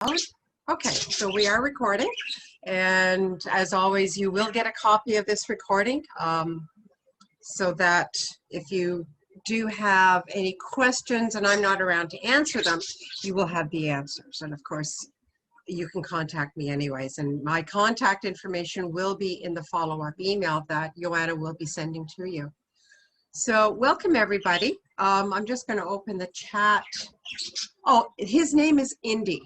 Okay, so we are recording, and as always, you will get a copy of this recording so that if you do have any questions and I'm not around to answer them, you will have the answers. And of course, you can contact me anyways, and my contact information will be in the follow-up email that Joanna will be sending to you. So welcome everybody. I'm just going to open the chat. Oh, his name is Indy,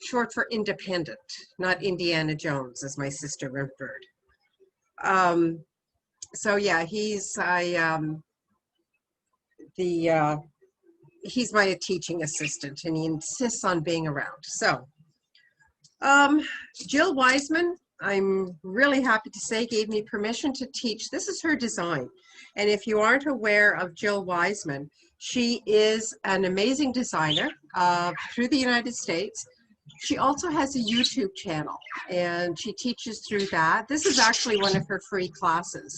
short for independent, not Indiana Jones, as my sister remembered. So yeah, he's my teaching assistant, and he insists on being around. So Jill Wiseman, I'm really happy to say, gave me permission to teach. This is her design. And if you aren't aware of Jill Wiseman, she is an amazing designer through the United States. She also has a YouTube channel, and she teaches through that. This is actually one of her free classes.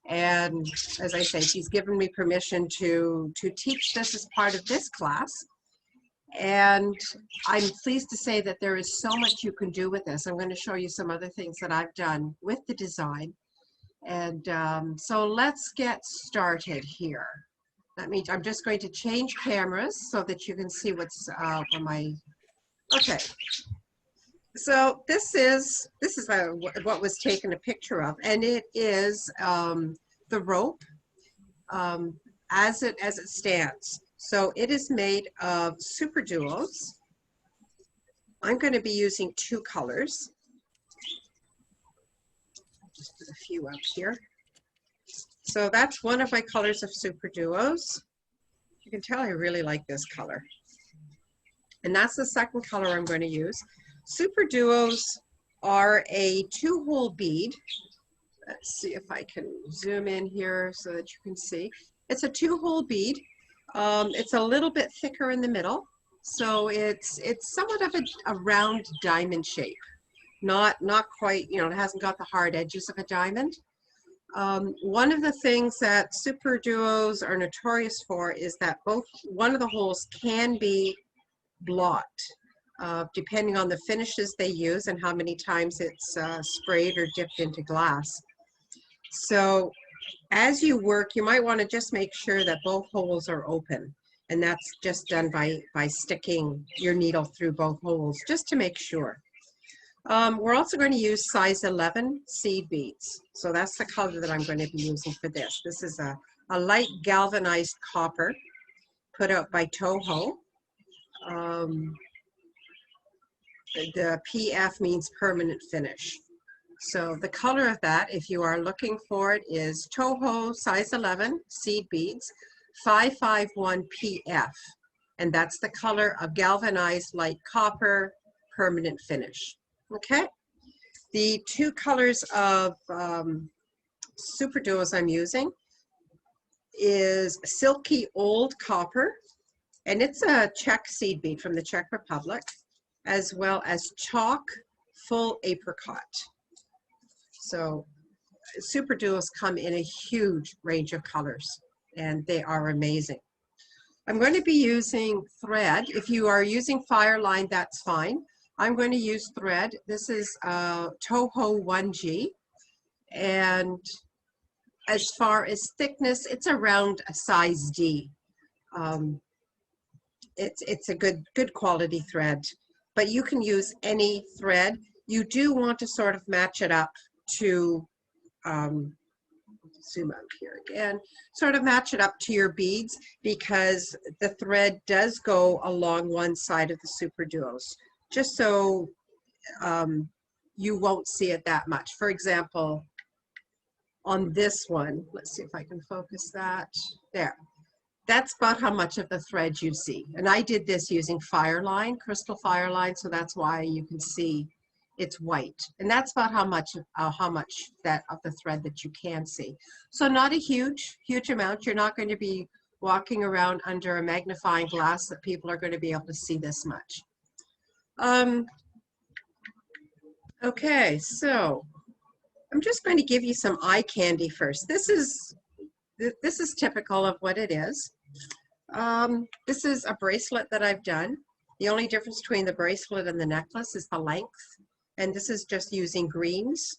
And as I say, she's given me permission to teach this as part of this class. And I'm pleased to say that there is so much you can do with this. I'm going to show you some other things that I've done with the design. And so let's get started here. I'm just going to change cameras so that you can see what's on my, okay. So this is what was taken a picture of, and it is the rope as it stands. So it is made of super duos. I'm going to be using two colors. Just put a few up here. So that's one of my colors of super duos. You can tell I really like this color. And that's the second color I'm going to use. Super duos are a 2-hole bead. Let's see if I can zoom in here so that you can see. It's a 2-hole bead. It's a little bit thicker in the middle, so it's somewhat of a round diamond shape. Not quite, you know, it hasn't got the hard edges of a diamond. One of the things that super duos are notorious for is that one of the holes can be blocked, depending on the finishes they use and how many times it's sprayed or dipped into glass. So as you work, you might want to just make sure that both holes are open, and that's just done by sticking your needle through both holes, just to make sure. We're also going to use size 11 seed beads. So that's the color that I'm going to be using for this. This is a light galvanized copper put out by Toho. The PF means permanent finish. So the color of that, if you are looking for it, is Toho size 11 seed beads 551 PF. And that's the color of galvanized light copper permanent finish. Okay. The two colors of super duos I'm using is Silky Old Copper, and it's a Czech seed bead from the Czech Republic, as well as Chalk Full Apricot. So super duos come in a huge range of colors, and they are amazing. I'm going to be using thread. If you are using Fireline, that's fine. I'm going to use thread. This is Toho 1G, and as far as thickness, it's around a size D. It's a good quality thread, but you can use any thread. You do want to sort of match it up to, zoom up here again, sort of match it up to your beads, because the thread does go along one side of the super duos, just so you won't see it that much. For example, on this one, let's see if I can focus that, there. That's about how much of the thread you see. And I did this using Fireline, Crystal Fireline, so that's why you can see it's white. And that's about how much that of the thread that you can see. So not a huge amount. You're not going to be walking around under a magnifying glass that people are going to be able to see this much. Okay, so I'm just going to give you some eye candy first. This is typical of what it is. This is a bracelet that I've done. The only difference between the bracelet and the necklace is the length. And this is just using greens.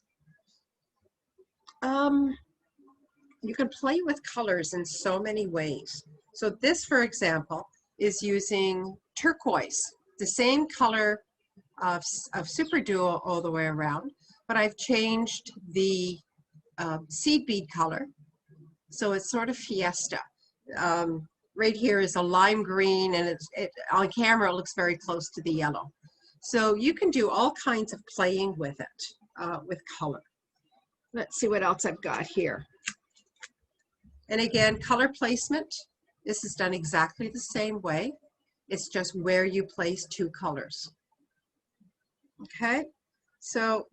You can play with colors in so many ways. So this, for example, is using turquoise, the same color of Super Duo all the way around, but I've changed the seed bead color. So it's sort of fiesta. Right here is a lime green, and on camera it looks very close to the yellow. So you can do all kinds of playing with it, with color. Let's see what else I've got here. And again, color placement. This is done exactly the same way. It's just where you place two colors. Okay, so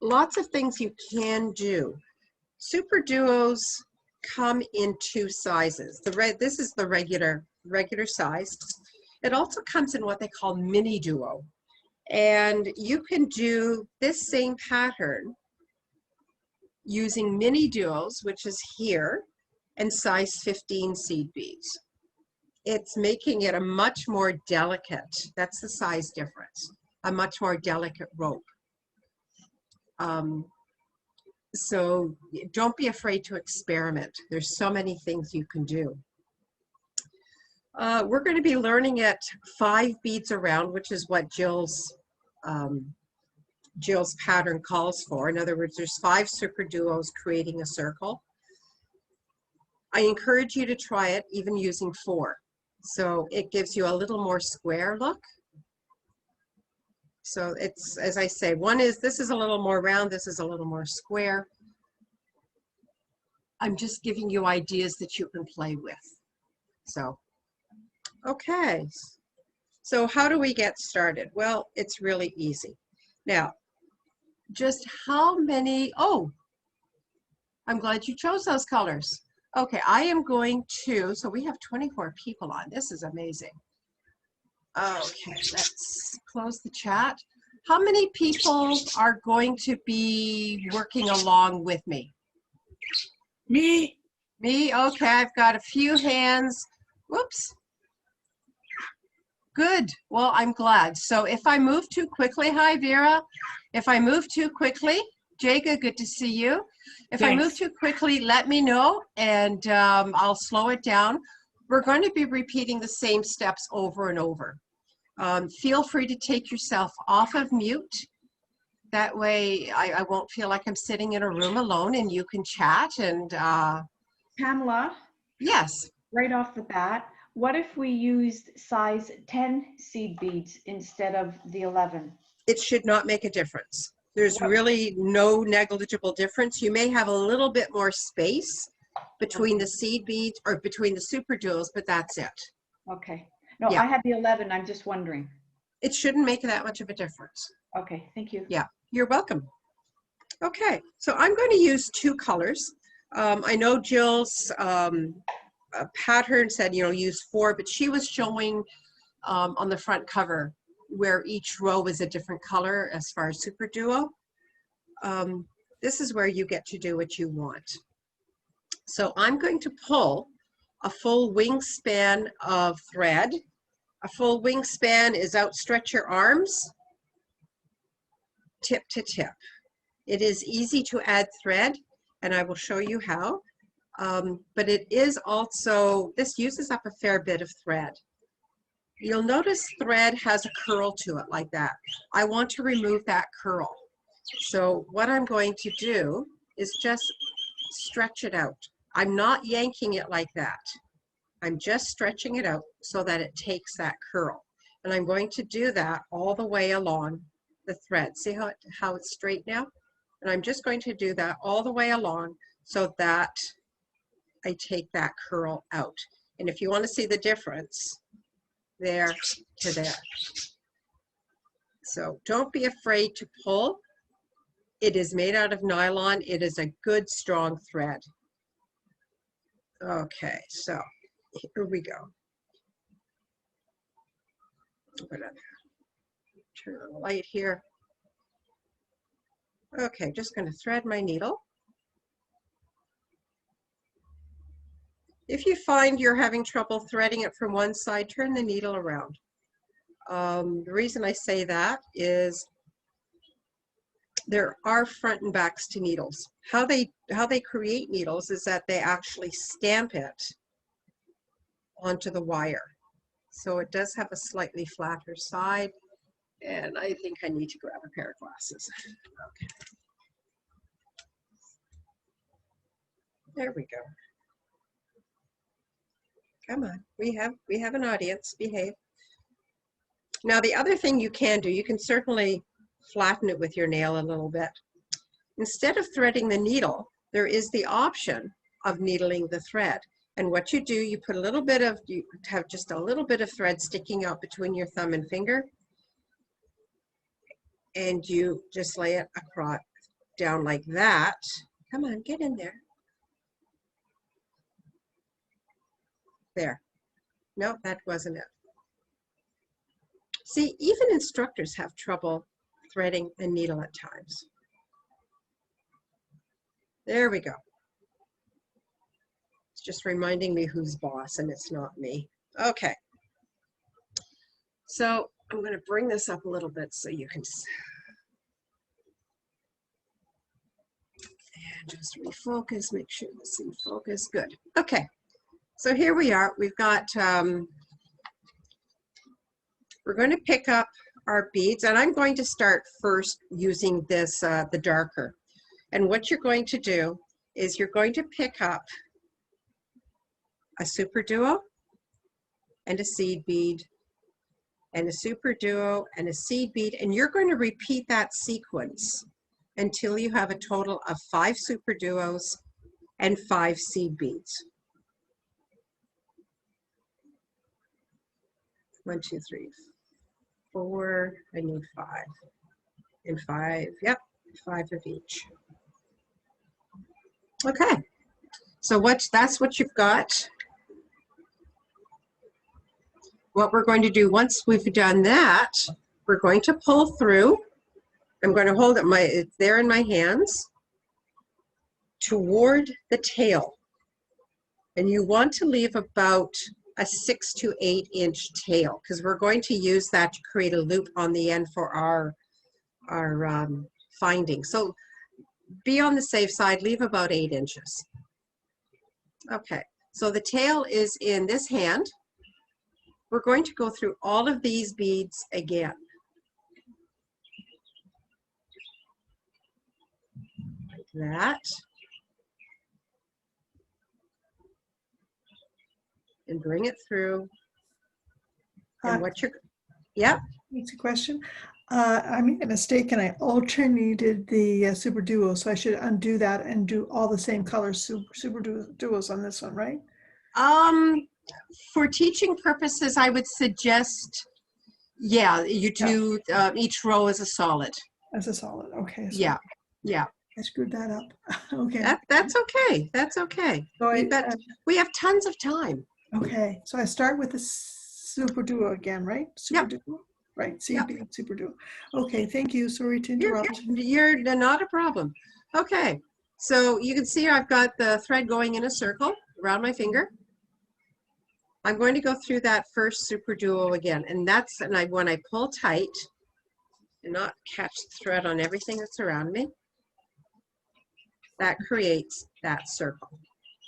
lots of things you can do. Super Duos come in two sizes. This is the regular size. It also comes in what they call mini duo. And you can do this same pattern using mini duos, which is here, and size 15 seed beads. It's making it a much more delicate, that's the size difference, a much more delicate rope. So don't be afraid to experiment. There's so many things you can do. We're going to be learning at 5 beads around, which is what Jill's pattern calls for. In other words, there's 5 Super Duos creating a circle. I encourage you to try it even using 4. So it gives you a little more square look. So it's, as I say, this is a little more round, this is a little more square. I'm just giving you ideas that you can play with. So, okay. So how do we get started? Well, it's really easy. Now, just how many, I'm glad you chose those colors. Okay, I am going to, so we have 24 people on. This is amazing. Okay, let's close the chat. How many people are going to be working along with me? Me. Me, okay, I've got a few hands. Whoops. Good, well, I'm glad. So if I move too quickly, hi Vera. If I move too quickly, Jaga, good to see you. If Thanks. I move too quickly, let me know, and I'll slow it down. We're going to be repeating the same steps over and over. Feel free to take yourself off of mute. That way I won't feel like I'm sitting in a room alone, and you can chat. And Pamela? Yes. Right off the bat, what if we used size 10 seed beads instead of the 11? It should not make a difference. There's really no negligible difference. You may have a little bit more space between the seed beads or between the Super Duos, but that's it. Okay. No, Yeah. I have the 11. I'm just wondering. It shouldn't make that much of a difference. Okay, thank you. Yeah, you're welcome. Okay, so I'm going to use 2 colors. I know Jill's pattern said, use 4, but she was showing on the front cover where each row is a different color as far as Super Duo. This is where you get to do what you want. So I'm going to pull a full wingspan of thread. A full wingspan is outstretch your arms, tip to tip. It is easy to add thread, and I will show you how. But it is also, this uses up a fair bit of thread. You'll notice thread has a curl to it like that. I want to remove that curl. So what I'm going to do is just stretch it out. I'm not yanking it like that. I'm just stretching it out so that it takes that curl. And I'm going to do that all the way along the thread. See how it's straight now? And I'm just going to do that all the way along so that I take that curl out. And if you want to see the difference, there to there. So don't be afraid to pull. It is made out of nylon. It is a good, strong thread. Okay, so here we go. I'm gonna turn on the light here. Okay, just gonna thread my needle. If you find you're having trouble threading it from one side, turn the needle around. The reason I say that is there are front and backs to needles. How they create needles is that they actually stamp it onto the wire. So it does have a slightly flatter side, and I think I need to grab a pair of glasses. Okay. There we go. Come on, we have an audience, behave. Now the other thing you can do, you can certainly flatten it with your nail a little bit. Instead of threading the needle, there is the option of needling the thread. And what you do, you put a little bit of, you have just a little bit of thread sticking out between your thumb and finger, and you just lay it across, down like that. Come on, get in there. There. No, that wasn't it. See, even instructors have trouble threading a needle at times. There we go. It's just reminding me who's boss, and it's not me. Okay. So I'm going to bring this up a little bit so you can and just refocus, make sure this is in focus. Good. Okay. So here we are. We've got, we're going to pick up our beads, and I'm going to start first using this, the darker. And what you're going to do is you're going to pick up a super duo and a seed bead and a super duo and a seed bead, and you're going to repeat that sequence until you have a total of 5 super duos and 5 seed beads. 1, 2, 3, 4. I need 5 and 5. Yep, 5 of each. Okay, so that's what you've got. What we're going to do once we've done that, we're going to pull through. I'm going to hold it, it's there in my hands, toward the tail. And you want to leave about a 6 to 8 inch tail, because we're going to use that to create a loop on the end for our finding. So be on the safe side, leave about 8 inches. Okay, so the tail is in this hand. We're going to go through all of these beads again. Like that. And bring it through. And what you're, yeah? That's a question. I made a mistake and I alternated the super duo, so I should undo that and do all the same colors super duos on this one, right? For teaching purposes, I would suggest, yeah, you do each row as a solid. As a solid, okay. So Yeah, yeah. I screwed that up. Okay. That's okay. That's okay. So we have tons of time. Okay, so I start with the super duo again, right? Super duo, right? Super duo. Okay, thank you. Sorry to interrupt. You're not a problem. Okay, so you can see I've got the thread going in a circle around my finger. I'm going to go through that first super duo again, and when I pull tight and not catch the thread on everything that's around me, that creates that circle.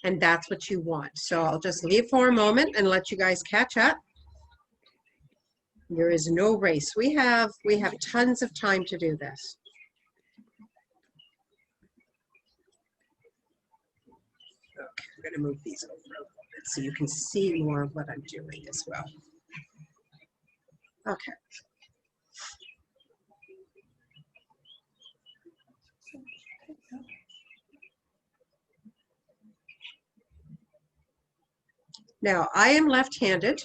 And that's what you want. So I'll just leave for a moment and let you guys catch up. There is no race. We have tons of time to do this. Okay, I'm going to move these over a little bit so you can see more of what I'm doing as well. Okay. Now, I am left-handed,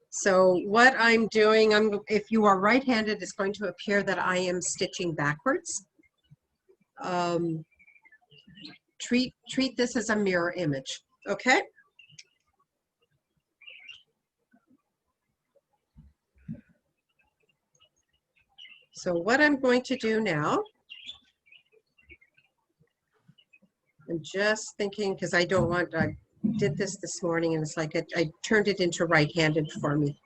so what I'm doing, if you are right-handed, it's going to appear that I am stitching backwards. Treat this as a mirror image, okay? So what I'm going to do now, I'm just thinking, because I did this morning and it's like I turned it into right-handed for me.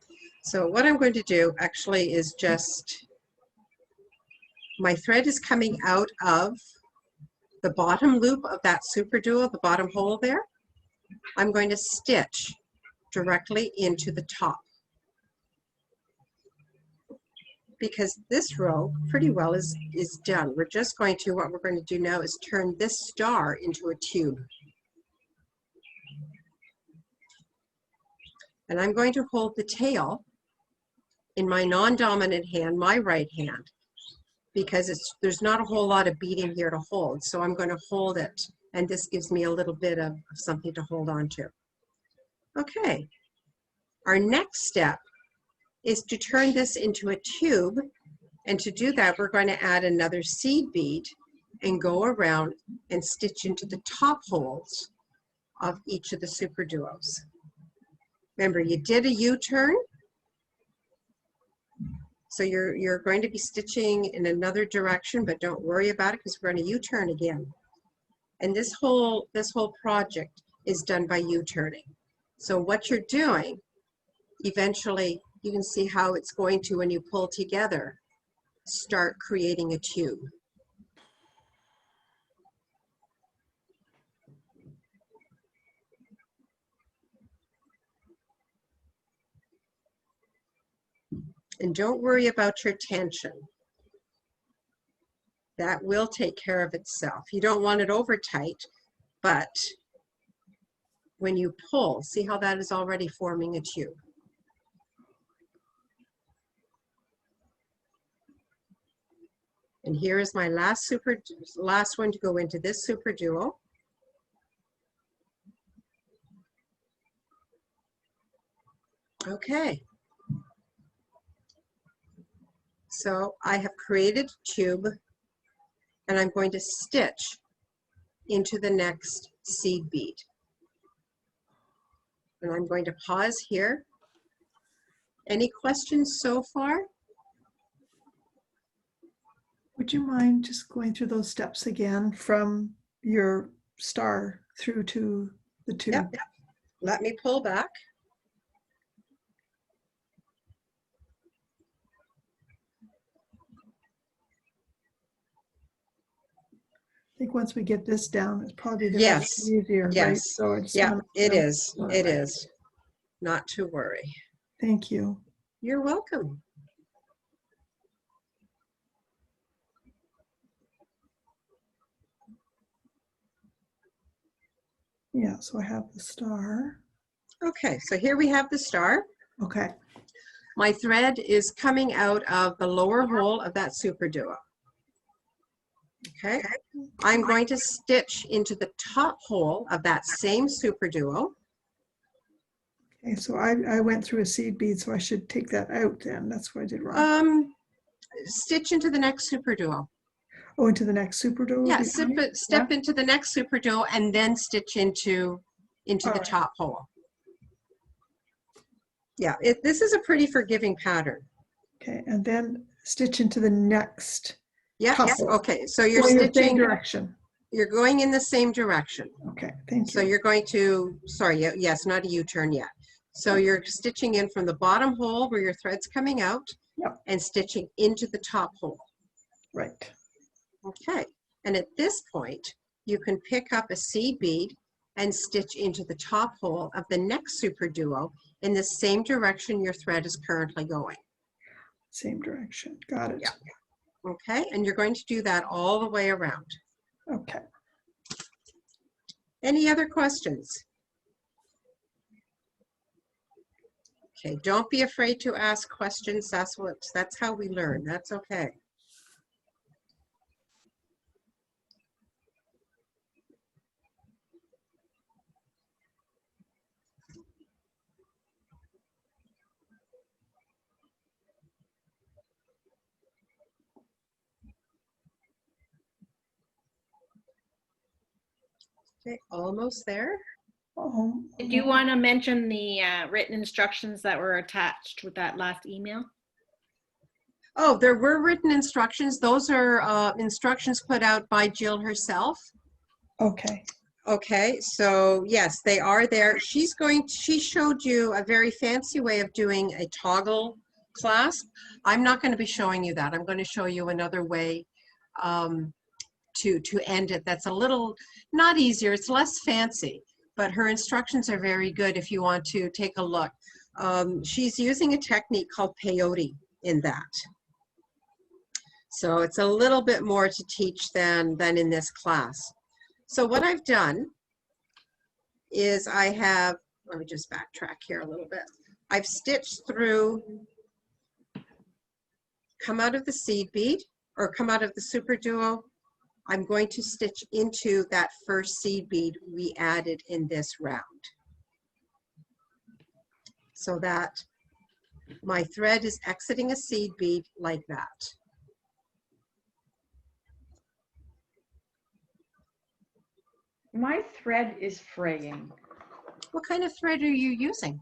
So what I'm going to do actually is just, my thread is coming out of the bottom loop of that super duo, the bottom hole there. I'm going to stitch directly into the top, because this row pretty well is done. We're just going to, what we're going to do now is turn this star into a tube. And I'm going to hold the tail in my non-dominant hand, my right hand, because there's not a whole lot of beading here to hold. So I'm going to hold it, and this gives me a little bit of something to hold on to. Okay, our next step is to turn this into a tube, and to do that we're going to add another seed bead and go around and stitch into the top holes of each of the super duos. Remember, you did a U-turn, so you're going to be stitching in another direction, but don't worry about it because we're going to U-turn again. And this whole project is done by U-turning. So what you're doing, eventually you can see how it's going to, when you pull together, start creating a tube. And don't worry about your tension. That will take care of itself. You don't want it over tight, but when you pull, see how that is already forming a tube. And here is my last one to go into this super duo. Okay. So I have created a tube, and I'm going to stitch into the next seed bead. And I'm going to pause here. Any questions so far? Would you mind just going through those steps again from your star through to the tube? Yep. Let me pull back. I think once we get this down, it's probably the Yes. much easier, right? Yes. So it's Yeah, it is. It is. Not to worry. Thank you. You're welcome. Yeah, so I have the star. Okay, so here we have the star. Okay. My thread is coming out of the lower hole of that super duo. Okay, I'm going to stitch into the top hole of that same super duo. Okay, so I went through a seed bead, so I should take that out then. That's what I did wrong. Stitch into the next super duo. Oh, into the next super duo? Yeah, behind? step into the next super duo and then stitch into the Alright. top hole. Yeah, this is a pretty forgiving pattern. Okay, and then stitch into the next. Yeah, couple. okay, so you're Going in the same stitching, direction. you're going in the same direction. Okay, thank you. So you're going to, sorry, yes, not a U-turn yet. So you're stitching in from the bottom hole where your thread's coming out. Yep. And stitching into the top hole. Right. Okay, and at this point, you can pick up a seed bead and stitch into the top hole of the next super duo in the same direction your thread is currently going. Same direction. Got it. Yeah. Okay, and you're going to do that all the way around. Okay. Any other questions? Okay, don't be afraid to ask questions. That's how we learn. That's okay. Okay, almost there. Did you want to mention the written instructions that were attached with that last email? Oh, there were written instructions. Those are instructions put out by Jill herself. Okay. Okay, so yes, they are there. She showed you a very fancy way of doing a toggle clasp. I'm not going to be showing you that. I'm going to show you another way to end it. That's a little, not easier, it's less fancy, but her instructions are very good if you want to take a look. She's using a technique called peyote in that. So it's a little bit more to teach than in this class. So what I've done is I have, let me just backtrack here a little bit. I've stitched through, come out of the seed bead or come out of the super duo. I'm going to stitch into that first seed bead we added in this round, so that my thread is exiting a seed bead like that. My thread is fraying. What kind of thread are you using?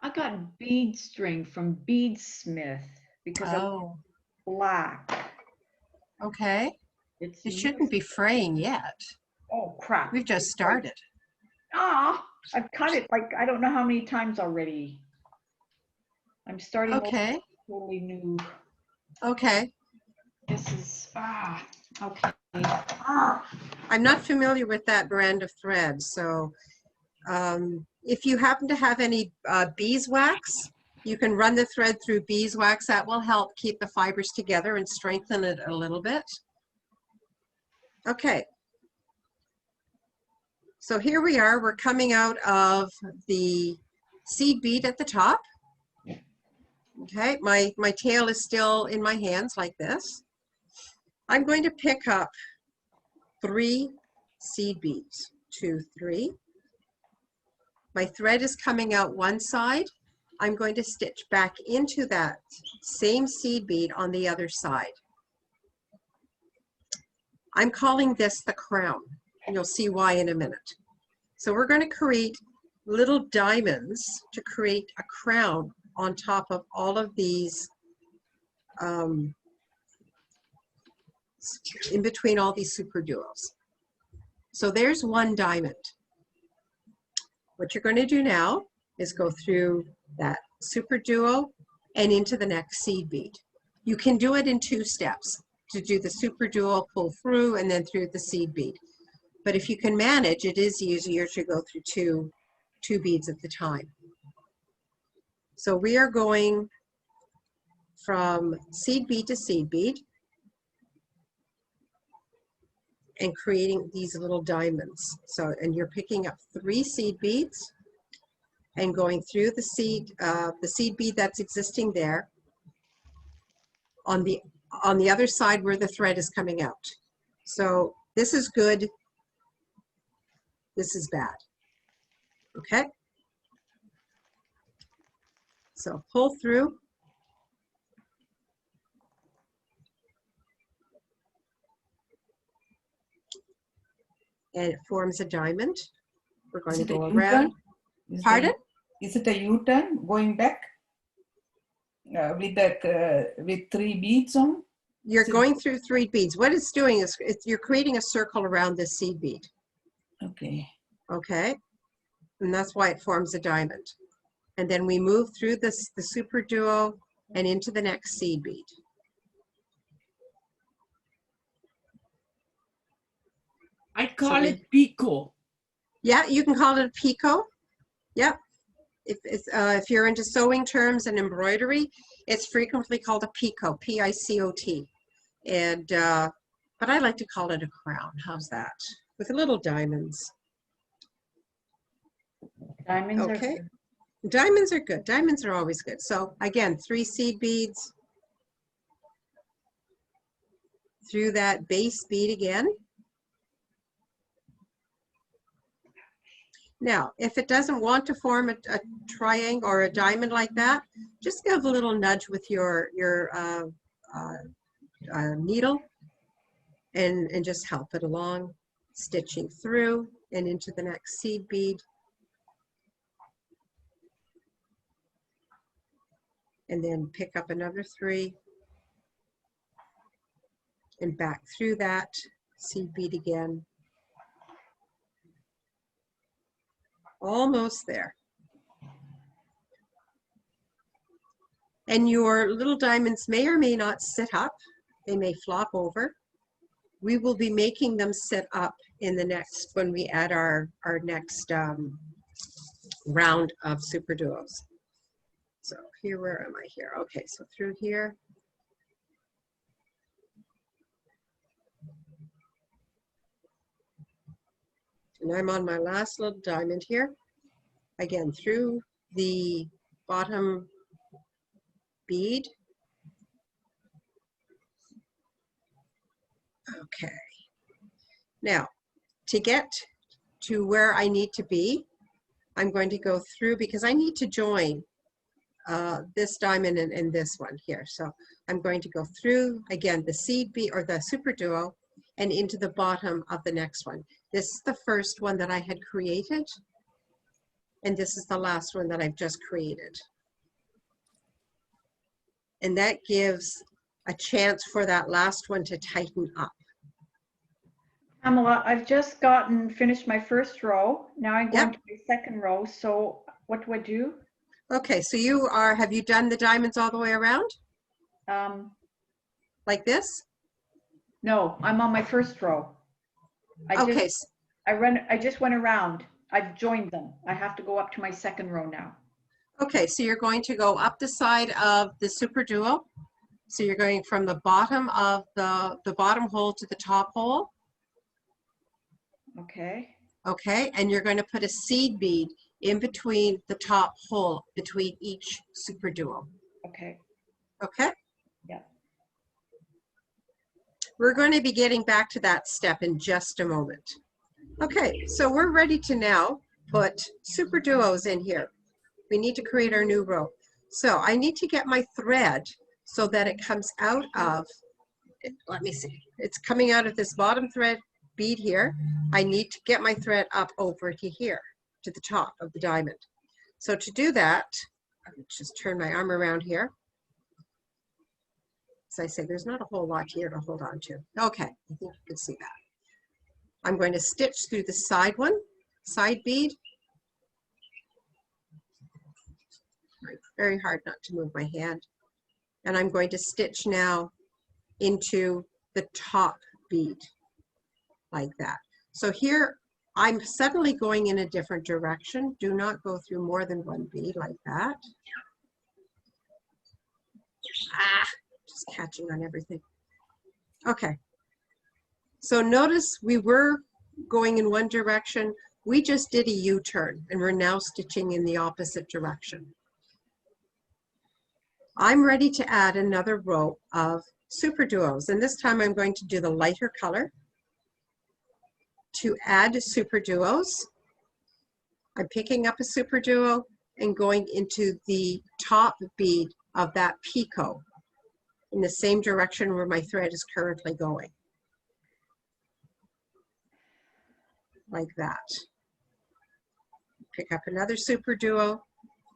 I got bead string from Beadsmith because I'm Oh, black. okay. It's It shouldn't be fraying yet. Oh crap. We've just started. Ah, I've cut it like I don't know how many times already. I'm starting Okay, totally new. okay. This is okay. Ah. I'm not familiar with that brand of thread, so if you happen to have any beeswax, you can run the thread through beeswax. That will help keep the fibers together and strengthen it a little bit. Okay. So here we are. We're coming out of the seed bead at the top. Okay, my tail is still in my hands like this. I'm going to pick up 3 seed beads, 2, 3. My thread is coming out one side. I'm going to stitch back into that same seed bead on the other side. I'm calling this the crown, and you'll see why in a minute. So we're going to create little diamonds to create a crown on top of all of these, in between all these super duos. So there's one diamond. What you're going to do now is go through that super duo and into the next seed bead. You can do it in 2 steps, to do the super duo, pull through, and then through the seed bead. But if you can manage, it is easier to go through two beads at the time. So we are going from seed bead to seed bead and creating these little diamonds. So, and you're picking up 3 seed beads and going through the seed bead that's existing there on the other side where the thread is coming out. So this is good, this is bad. Okay? So pull through. And it forms a diamond. We're going to go around. Pardon? Is it a U-turn going back with 3 beads on? You're going through 3 beads. What it's doing is you're creating a circle around this seed bead. Okay. Okay? And that's why it forms a diamond. And then we move through the super duo and into the next seed bead. I call it picot. Yeah, you can call it a picot. Yep. If you're into sewing terms and embroidery, it's frequently called a picot, P-I-C-O-T. And but I like to call it a crown. How's that? With little diamonds. Diamonds are Okay. good. Diamonds are good. Diamonds are always good. So again, 3 seed beads through that base bead again. Now, if it doesn't want to form a triangle or a diamond like that, just give a little nudge with your needle and just help it along, stitching through and into the next seed bead. And then pick up another 3 and back through that seed bead again. Almost there. And your little diamonds may or may not sit up. They may flop over. We will be making them sit up in the next, when we add our next round of super duos. So here, where am I here? Okay, so through here. And I'm on my last little diamond here. Again, through the bottom bead. Okay. Now, to get to where I need to be, I'm going to go through, because I need to join this diamond and this one here. So I'm going to go through, again, the seed bead or the super duo and into the bottom of the next one. This is the first one that I had created. And this is the last one that I've just created. And that gives a chance for that last one to tighten up. Pamela, I've just finished my first row. Now I'm going to my second row. So what do I do? Okay, so have you done the diamonds all the way around? Like this? No, I'm on my first row. I just went around. I've joined them. I have to go up to my second row now. Okay, so you're going to go up the side of the super duo. So you're going from the bottom of the bottom hole to the top hole. Okay. Okay, and you're going to put a seed bead in between the top hole, between each super duo. Okay. Okay? Yeah. We're going to be getting back to that step in just a moment. Okay, so we're ready to now put super duos in here. We need to create our new row. So I need to get my thread so that it comes out of, let me see, it's coming out of this bottom thread bead here. I need to get my thread up over to here, to the top of the diamond. So to do that, I'll just turn my arm around here. As I say, there's not a whole lot here to hold on to. Okay, I think you can see that. I'm going to stitch through the side bead. Very hard not to move my hand. And I'm going to stitch now into the top bead like that. So here I'm suddenly going in a different direction. Do not go through more than one bead like that. Just catching on everything. Okay. So notice we were going in one direction. We just did a U-turn and we're now stitching in the opposite direction. I'm ready to add another row of super duos, and this time I'm going to do the lighter color. To add super duos, I'm picking up a super duo and going into the top bead of that picot in the same direction where my thread is currently going. Like that. Pick up another super duo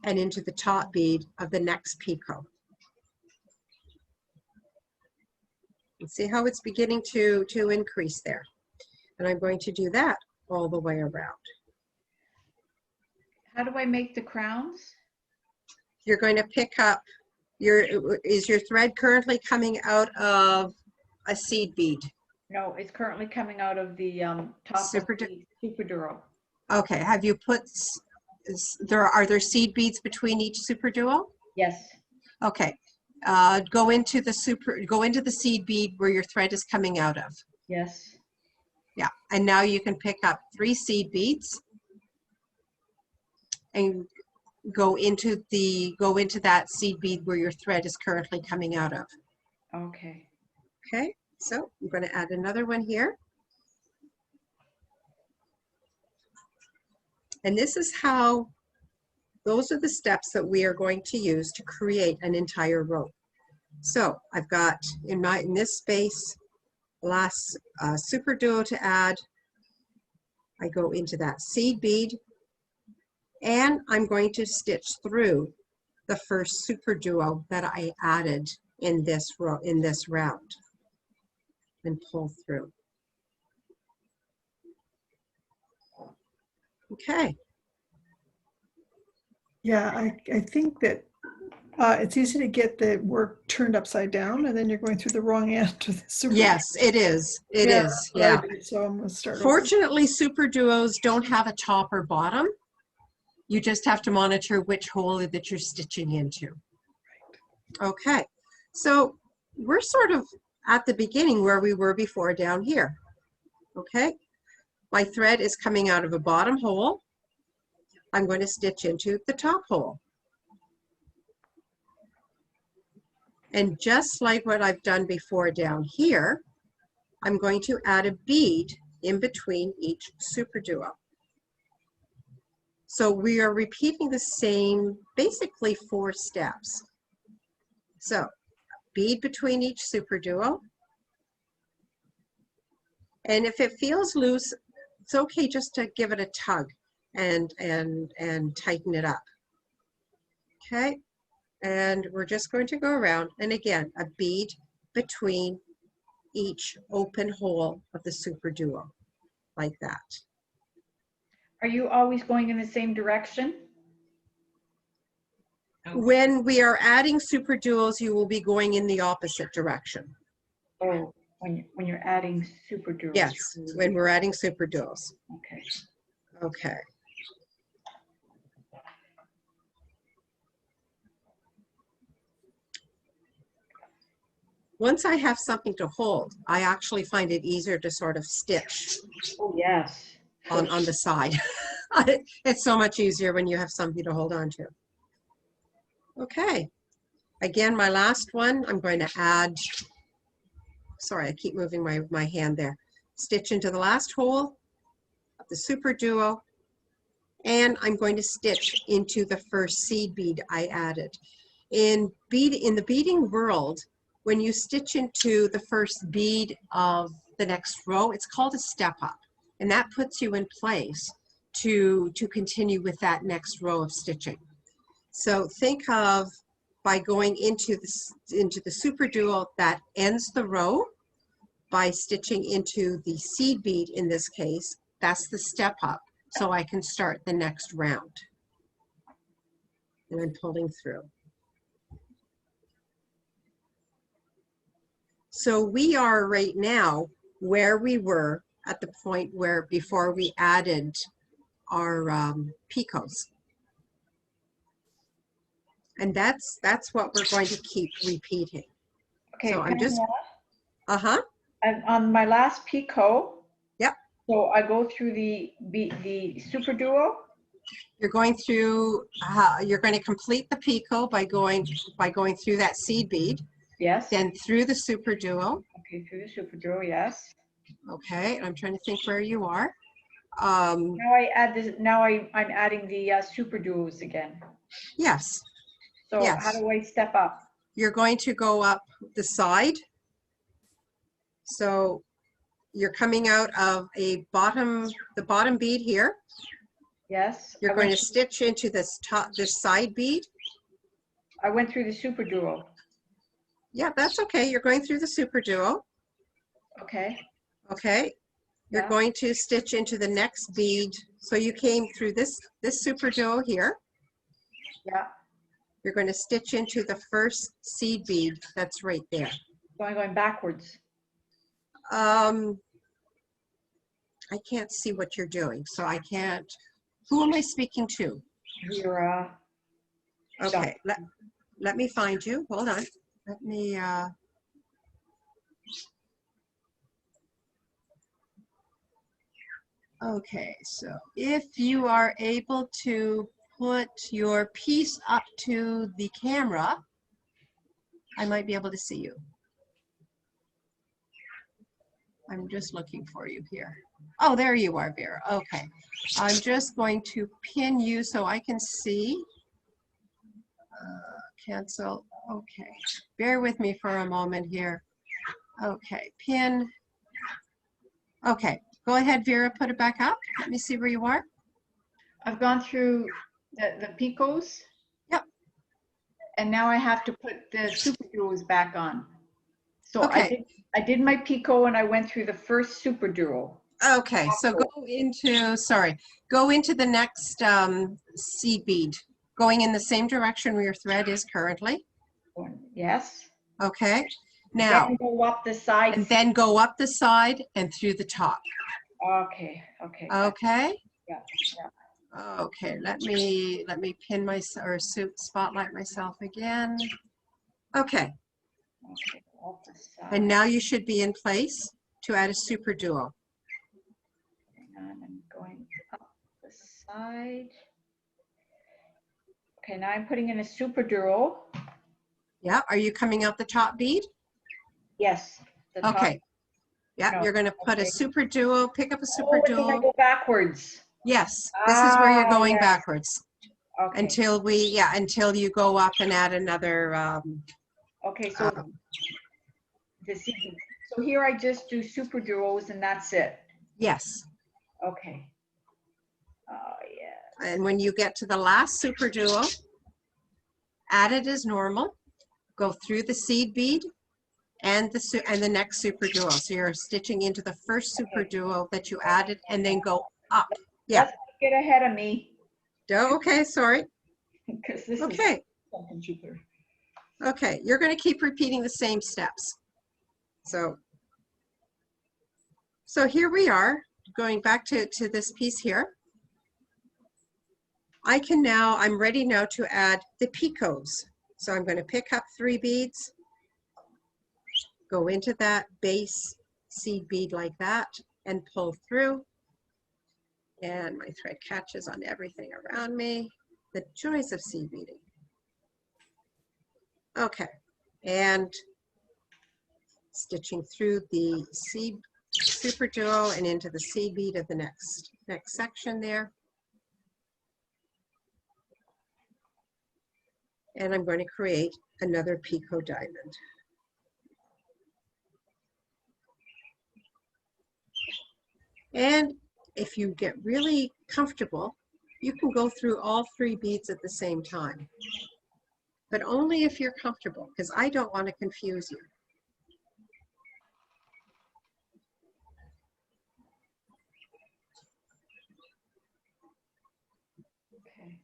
and into the top bead of the next picot. And see how it's beginning to increase there. And I'm going to do that all the way around. How do I make the crowns? You're going to pick up is your thread currently coming out of a seed bead? No, it's currently coming out of the top Super of the super duo. Okay, have you put, are there seed beads between each super duo? Yes. Okay, go into the seed bead where your thread is coming out of. Yes. Yeah, and now you can pick up 3 seed beads and go into that seed bead where your thread is currently coming out of. Okay. Okay, so I'm going to add another one here. And this is how, those are the steps that we are going to use to create an entire row. So I've got in this space, last super duo to add. I go into that seed bead and I'm going to stitch through the first super duo that I added in this row, in this round, and pull through. Okay, Yeah, I think that it's easy to get the work turned upside down and then you're going through the wrong end with the super. Yes, it is. It Yeah, is. that's what I Yeah. did, so I'm gonna start over. Fortunately, super duos don't have a top or bottom. You just have to monitor which hole that you're stitching into. Okay, so we're sort of at the beginning where we were before down here. Okay, my thread is coming out of a bottom hole. I'm going to stitch into the top hole. And just like what I've done before down here, I'm going to add a bead in between each super duo. So we are repeating the same, basically 4 steps. So bead between each super duo. And if it feels loose, it's okay just to give it a tug and tighten it up. Okay, and we're just going to go around, and again, a bead between each open hole of the super duo, like that. Are you always going in the same direction? When we are adding super duos, you will be going in the opposite direction. Oh, when you're adding super duos. Yes, when we're adding super duos. Okay. Okay. Once I have something to hold, I actually find it easier to sort of stitch Oh, yes. on the side. It's so much easier when you have something to hold on to. Okay. Again, my last one, I'm going to add, sorry, I keep moving my hand there. Stitch into the last hole of the super duo, and I'm going to stitch into the first seed bead I added. In the beading world, when you stitch into the first bead of the next row, it's called a step up, and that puts you in place to continue with that next row of stitching. So think of, by going into the super duo that ends the row, by stitching into the seed bead in this case, that's the step up, so I can start the next round. And I'm pulling through. So we are right now where we were at the point where before we added our picots. And that's what we're going to keep repeating. Okay, So I'm just, I'm on my last picot. Yep. So I go through the super duo. You're going through, you're going to complete the picot by going through that seed bead. Yes. Then through the super duo. Okay, through the super duo, yes. Okay, I'm trying to think where you are. Now I add this. Now I'm adding the super duos again. Yes. So yes. How do I step up? You're going to go up the side. So you're coming out of the bottom bead here. Yes. You're going to stitch into this side bead. I went through the super duo. Yeah, that's okay. You're going through the super duo. Okay. Okay. You're going to stitch into the next bead. So you came through this super duo here. Yeah. You're going to stitch into the first seed bead that's right there. So I'm going backwards. I can't see what you're doing, so I can't. Who am I speaking to? Vera. Okay, let me find you. Hold on. Let me, okay, so if you are able to put your piece up to the camera, I might be able to see you. I'm just looking for you here. Oh, there you are, Vera. Okay. I'm just going to pin you so I can see. Cancel. Okay. Bear with me for a moment here. Okay. Pin. Okay. Go ahead, Vera. Put it back up. Let me see where you are. I've gone through the picots. Yep. And now I have to put the super duos back on. So okay. I did my picot and I went through the first super duo. Okay, so go into the next seed bead. going in the same direction where your thread is currently. Yes. Okay. Now, Then go up the side. and then go up the side and through the top. Okay. Okay. Yeah. Okay. Let me pin my or spotlight myself again. Okay. Okay. Up the side. And now you should be in place to add a super duo. Hang on, I'm going up the side. Okay, now I'm putting in a super duo. Yeah. Are you coming out the top bead? Yes. The top. Okay. Yeah. No, You're going to put okay. a super duo. Pick up a Oh, super I think I duo. go backwards. Yes. This is where you're going yes. backwards Okay. until until you go up and add another. Okay, so so here I just do super duos and that's it. Yes. Okay. Oh yeah. And when you get to the last super duo, add it as normal. Go through the seed bead and the next super duo. So you're stitching into the first super duo that you added and then go up. Yeah. Let's get ahead of me. Oh, okay, sorry. Because this Okay. is something super. Okay, you're going to keep repeating the same steps. So here we are, going back to this piece here. I'm ready now to add the picots. So I'm going to pick up 3 beads, go into that base seed bead like that, and pull through. And my thread catches on everything around me. The joys of seed beading. Okay, and stitching through the seed super duo and into the seed bead of the next section there. And I'm going to create another picot diamond. And if you get really comfortable, you can go through all 3 beads at the same time. But only if you're comfortable, because I don't want to confuse you. Okay.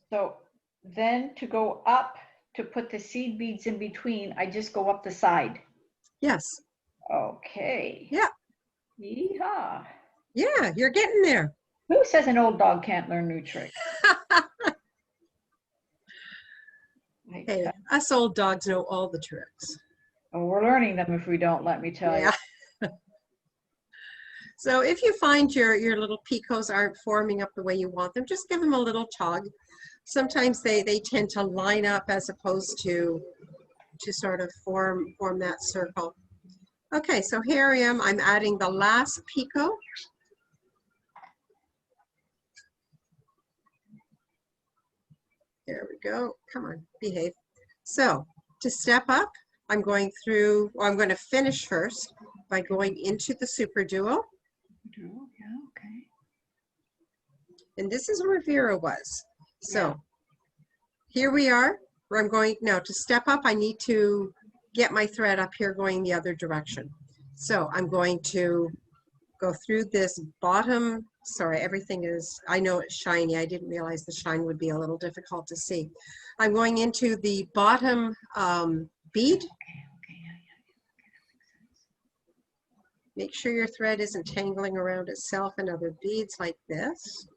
So then to go up, to put the seed beads in between, I just go up the side. Yes. Okay. Yeah. Yeehaw. Yeah, you're getting there. Who says an old dog can't learn new tricks? Hey, us old dogs know all the tricks. Oh, we're learning them if we don't, let me tell you. So if you find your little picots aren't forming up the way you want them, just give them a little tug. Sometimes they tend to line up as opposed to sort of form that circle. Okay, so here I am. I'm adding the last picot. There we go. Come on, behave. So to step up, I'm going to finish first by going into the super duo. Yeah, okay. And this is where Vera was. So here we are, where I'm going now to step up. I need to get my thread up here going the other direction. So I'm going to go through this bottom, sorry, everything is, I know it's shiny. I didn't realize the shine would be a little difficult to see. I'm going into the bottom bead. Make sure your thread isn't tangling around itself and other beads like this,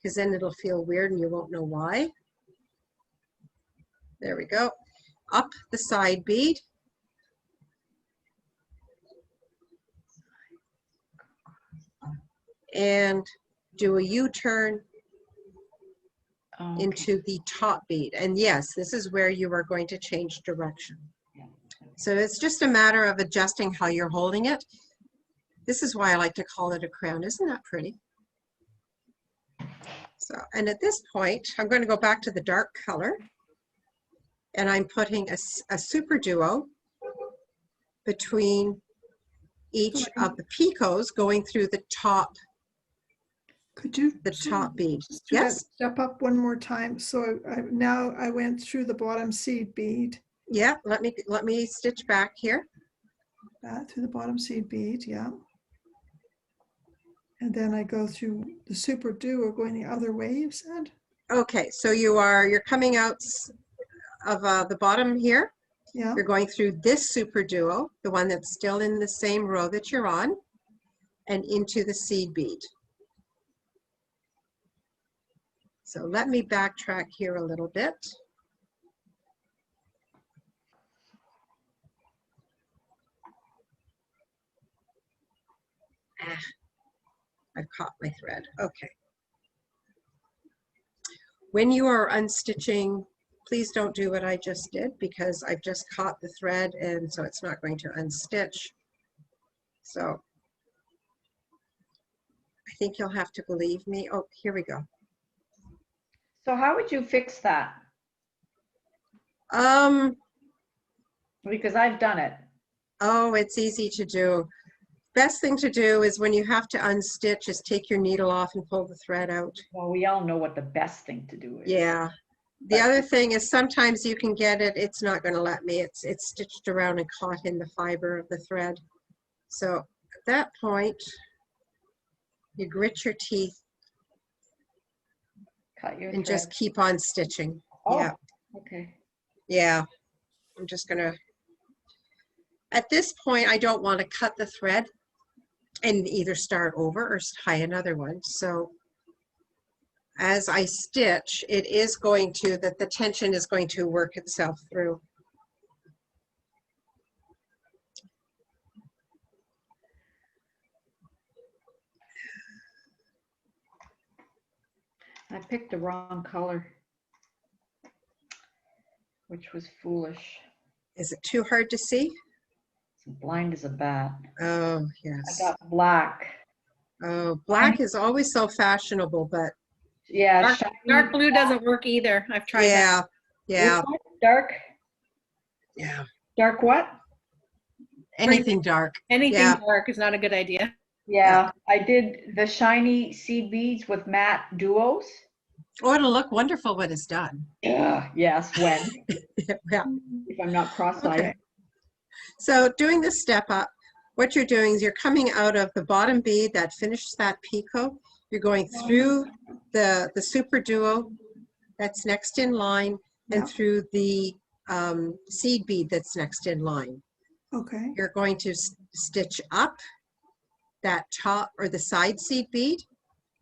because then it'll feel weird and you won't know why. There we go. Up the side bead. And do a U-turn into the top bead. And yes, this is where you are going to change direction. So it's just a matter of adjusting how you're holding it. This is why I like to call it a crown. Isn't that pretty? So, and at this point, I'm going to go back to the dark color. And I'm putting a super duo between each of the picots going through the top. Could you top bead? Yes. Step up one more time. So now I went through the bottom seed bead. Yeah, let me stitch back here. Through the bottom seed bead, yeah. And then I go through the super duo going the other way, you said? Okay, so you're coming out of the bottom here. Yeah, You're going through this super duo, the one that's still in the same row that you're on, and into the seed bead. So let me backtrack here a little bit. I've caught my thread. Okay. When you are unstitching, please don't do what I just did because I've just caught the thread and so it's not going to unstitch. So I think you'll have to believe me. Oh, here we go. So how would you fix that? Because I've done it. Oh, it's easy to do. Best thing to do is when you have to unstitch is take your needle off and pull the thread out. Well, we all know what the best thing to do is. Yeah. The other thing is sometimes you can get it, it's not going to let me. It's stitched around and caught in the fiber of the thread. So at that point, you grit your teeth Cut your and thread. just keep on stitching. Oh, Yeah. okay. Yeah. I'm just going to, at this point, I don't want to cut the thread and either start over or tie another one. So as I stitch, it is going to, that the tension is going to work itself through. I picked the wrong color, which was foolish. Is it too hard to see? Blind as a bat. Oh, I yes. got black. Oh, black is always so fashionable, but Yeah, Dark, shiny dark blue doesn't work either. I've tried that. yeah, Which one? Dark. yeah. Dark what? Anything dark. Anything Yeah. dark is not a good idea. Yeah, I did the shiny seed beads with matte duos. Oh, it'll look wonderful when it's done. Yeah, yes, when, Yeah. if I'm not cross-eyed. Okay. So doing this step up, what you're doing is you're coming out of the bottom bead that finishes that picot. You're going through the super duo that's next in line and Yeah. through the seed bead that's next in line. okay, You're going to stitch up that top or the side seed bead,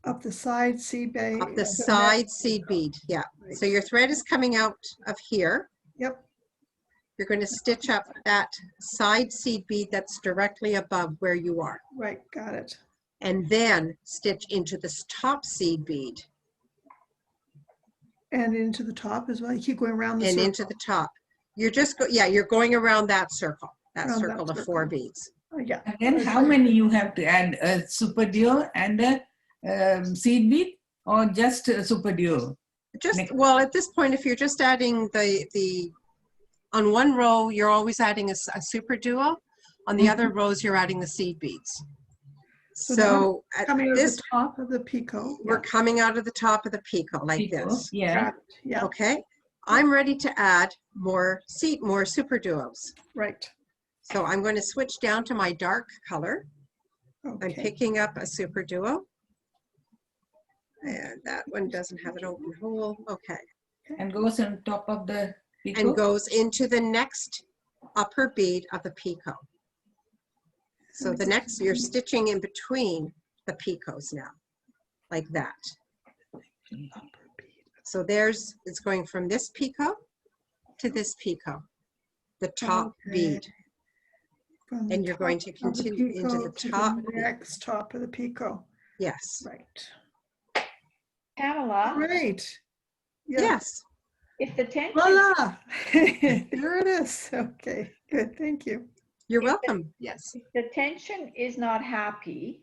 up the side seed bead. up the side seed bead. Yeah. So your thread is coming out of here. Yep, You're going to stitch up that side seed bead that's directly above where you are. right, got it. And then stitch into this top seed bead And into the top as well. You keep going around the and circle. into the top. You're just, you're going around that circle Around that of circle. 4 beads. Oh, yeah. And then how many you have to add? A super duo and a seed bead, or just a super duo? Just, Next. well, at this point, if you're just adding on one row, you're always adding a super duo. On the other rows, you're adding the seed beads. So So at Coming out of this, the top of the picot. we're coming out of the top of the picot like Picot, this. Yeah. Got it. Yeah, Okay, I'm ready to add more super duos. right. So I'm going to switch down to my dark color. I'm Okay, picking up a super duo. And that one doesn't have an open hole. Okay. And goes on top of the picot. And goes into the next upper bead of the picot. So the next, you're stitching in between the picots now, like that. So it's going from this picot to this picot, the top Okay. bead. From the And you're going top to of the continue into the picot to top. next top of the picot. Yes. Right. Pamela, Great. Yeah. Yes. if the tension, Voila. There it is. Okay, good. Thank you. You're welcome. Yes. the tension is not happy.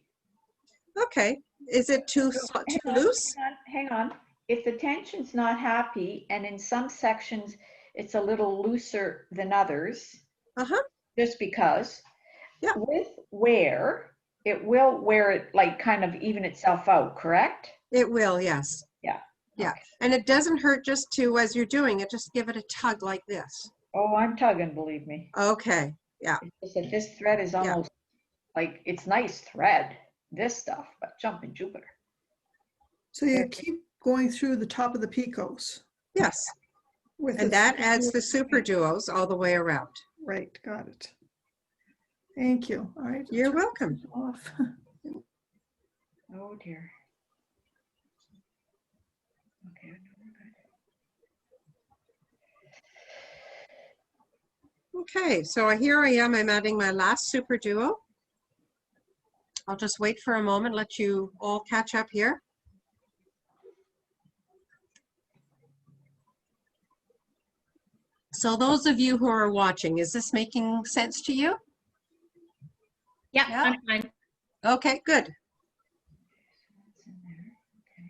Okay. Is it too Hang on, loose? hang on. If the tension's not happy, and in some sections it's a little looser than others, Uh-huh. just because, Yeah. with wear, it will wear it, like kind of even itself out, correct? It will, yes. Yeah. Yeah. Okay. And it doesn't hurt just to, as you're doing it, just give it a tug like this. Oh, I'm tugging, believe me. Okay. Yeah. It's just that this thread is almost like, it's nice thread, this stuff, but jumping Jupiter. So you keep going through the top of the picots. Yes, With and the that super adds duo. the super duos all the way around. Right, got it. Thank you. All right. You're turn welcome. this off. Oh dear. Okay. we're good. Okay, so here I am. I'm adding my last super duo. I'll just wait for a moment, let you all catch up here. So those of you who are watching, is this making sense to you? Yeah, Yeah. I'm fine. Okay, good. So that's in there. Okay.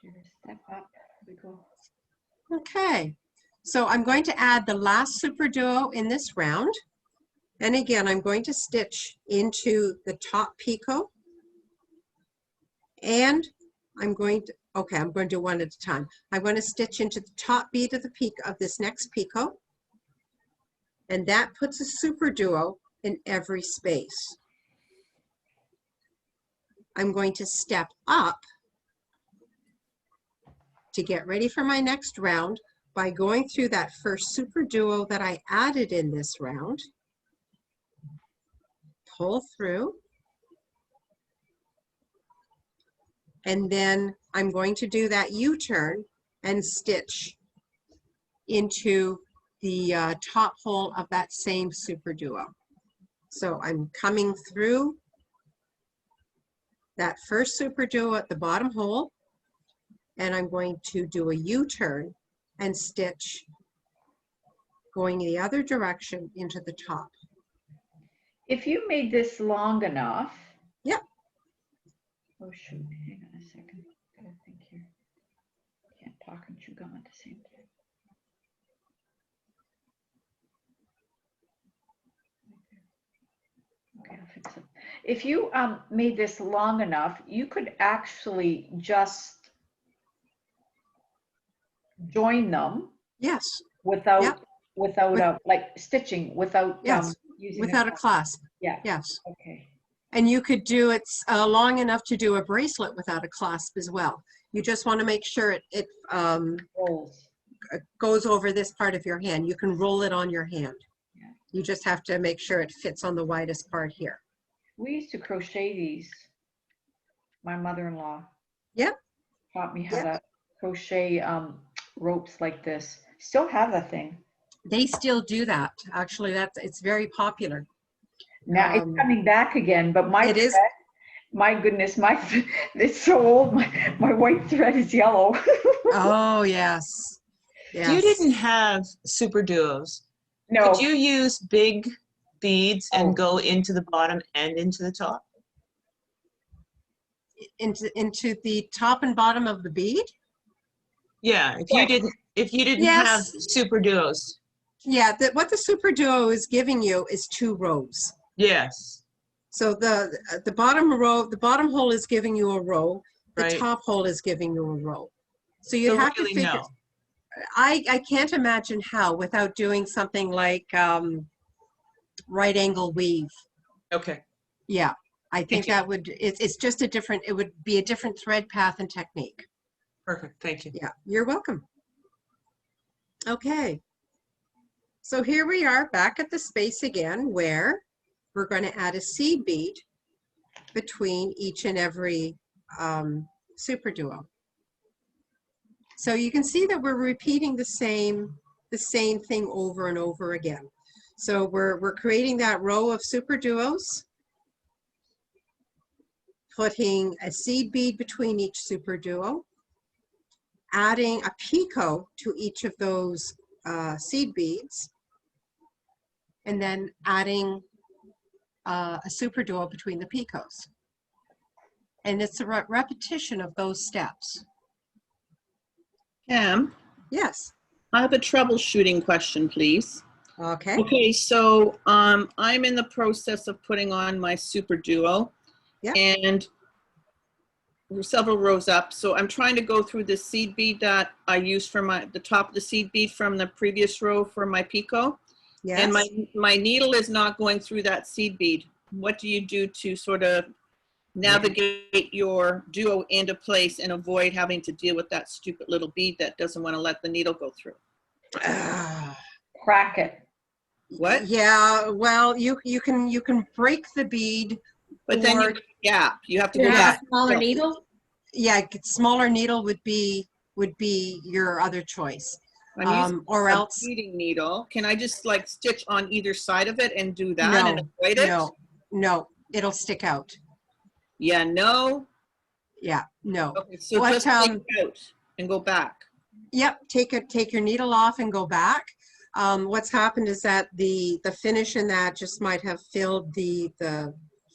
Do this step up. We go. Okay, so I'm going to add the last super duo in this round. And again, I'm going to stitch into the top picot. And I'm going to, okay, I'm going to do one at a time. I'm going to stitch into the top bead of the picot of this next picot. And that puts a super duo in every space. I'm going to step up to get ready for my next round by going through that first super duo that I added in this round. Pull through. And then I'm going to do that U-turn and stitch into the top hole of that same super duo. So I'm coming through that first super duo at the bottom hole, and I'm going to do a U-turn and stitch going the other direction into the top. If you made this long enough. Yep. Oh shoot, hang on a second. Gotta think here. Can't talk and chew gum at the same time. Okay, I'll fix it. If you made this long enough, you could actually just join them Yes. without Yep. without like stitching without Yes. using Without a clasp. Yeah. Yes. Okay. And you could do it long enough to do a bracelet without a clasp as well. You just want to make sure it Rolls. goes over this part of your hand. You can roll it on your hand. Yeah. You just have to make sure it fits on the widest part here. We used to crochet these. My mother-in-law. Yep. Taught me how Yep. to crochet ropes like this. Still have the thing. They still do that. Actually, it's very popular. Now it's coming back again, but my It is. thread, my goodness, it's so old. My white thread is yellow. Oh, yes. Yes. You didn't have super duos. No. Could you use big beads and Oh. go into the bottom and into the top? Into the top and bottom of the bead? Yeah, if Right. you didn't Yes. have super duos. Yeah, what the super duo is giving you is 2 rows. Yes. So the bottom row, the bottom hole is giving you a row. The Right. top hole is giving you a row. So you So have really, to figure. no. I can't imagine how without doing something like right angle weave. Okay. Yeah, I think you. that would. It's just a different. It would be a different thread path and technique. Perfect. Thank you. Yeah, you're welcome. Okay. So here we are back at the space again where we're going to add a seed bead between each and every super duo. So you can see that we're repeating the same thing over and over again. So we're creating that row of super duos, putting a seed bead between each super duo, adding a picot to each of those seed beads, and then adding a super duo between the picots. And it's a repetition of those steps. Pam, Yes. I have a troubleshooting question, please. Okay. Okay, so I'm in the process of putting on my super duo. Yep. And we're several rows up. So I'm trying to go through the seed bead that I used for the top of the seed bead from the previous row for my picot. Yes. And my needle is not going through that seed bead. What do you do to sort of navigate your duo into place and avoid having to deal with that stupid little bead that doesn't want to let the needle go through. Crack it. What? Yeah, well, you can break the bead, But then you or have a gap. You have to go Yeah, back. a smaller needle. yeah, smaller needle would be your other choice. I'm using Or a else beading needle. Can I just like stitch on either side of it and do that and avoid it? no, it'll stick out. Yeah, no. Yeah, no. Okay, so What, just take it out and go back. Yep, take your needle off and go back. What's happened is that the finish in that just might have filled the